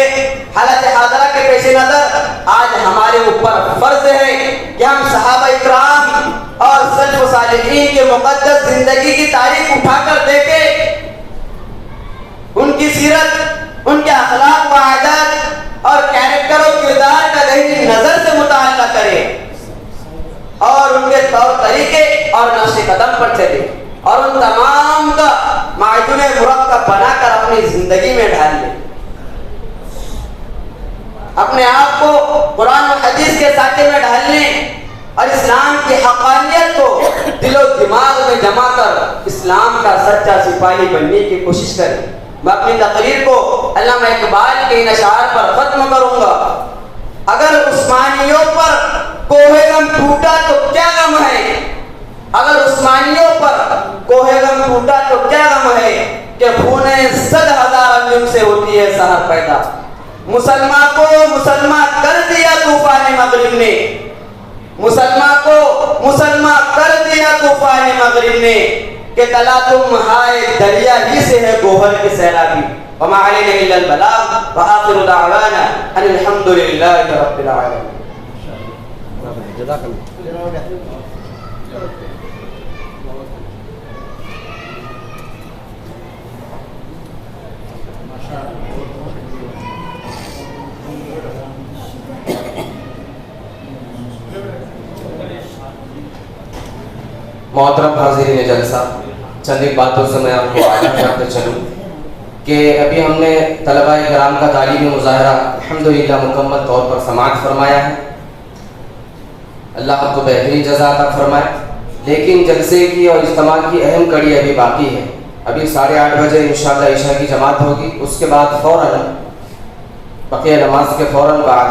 حالت حاضرہ کے پیش نظر آج ہمارے اوپر فرض ہے کہ ہم صحابہ اکرام اور سلف صالحین کے مقدس زندگی کی تاریخ اٹھا کر دیکھیں، ان کی سیرت، ان کے اخلاق و عادات اور کیریکٹر و کردار کا گہری نظر سے مطالعہ کریں اور ان کے طور طریقے اور نقش قدم پر چلیں اور ان تمام کا معجون مرکب بنا کر اپنی زندگی میں ڈال لیں۔ اپنے آپ کو قرآن و حدیث کے ساتھے میں ڈال لیں اور اسلام کی حقانیت کو دل و دماغ میں جما کر اسلام کا سچا سپاہی بننے کی کوشش کریں۔ میں اپنی تقریر کو علامہ اقبال کے ان اشعار پر ختم کروں گا۔ اگر عثمانیوں پر کوہ غم ٹوٹا تو کیا غم ہے، اگر عثمانیوں پر کوہ غم ٹوٹا تو کیا غم ہے کہ خونِ 100,000 انجم سے ہوتی ہے سحر پیدا۔ مسلمان کو مسلمان کر دیا طوفان مغرب نے، مسلمان کو مسلمان کر دیا طوفان مغرب نے، کہ تلا تم ہائے دریا ہی سے ہے گوہر کی سیلابی۔ وما علینا الا البلاغ وآخر دعوانا ان الحمد للہ رب العالمین۔ محترم حاضرین جلسہ، چند ایک باتوں سے میں آپ کو آگاہ کرتے چلوں کہ ابھی ہم نے طلباء کرام کا تعلیمی مظاہرہ الحمدللہ مکمل طور پر سماعت فرمایا ہے، اللہ آپ کو بہترین جزا عطا فرمائے۔ لیکن جلسے کی اور اجتماع کی اہم کڑی ابھی باقی ہے۔ ابھی 8:30 بجے انشاءاللہ عشاء کی جماعت ہوگی، اس کے بعد فوراً بقیہ نماز کے فوراً بعد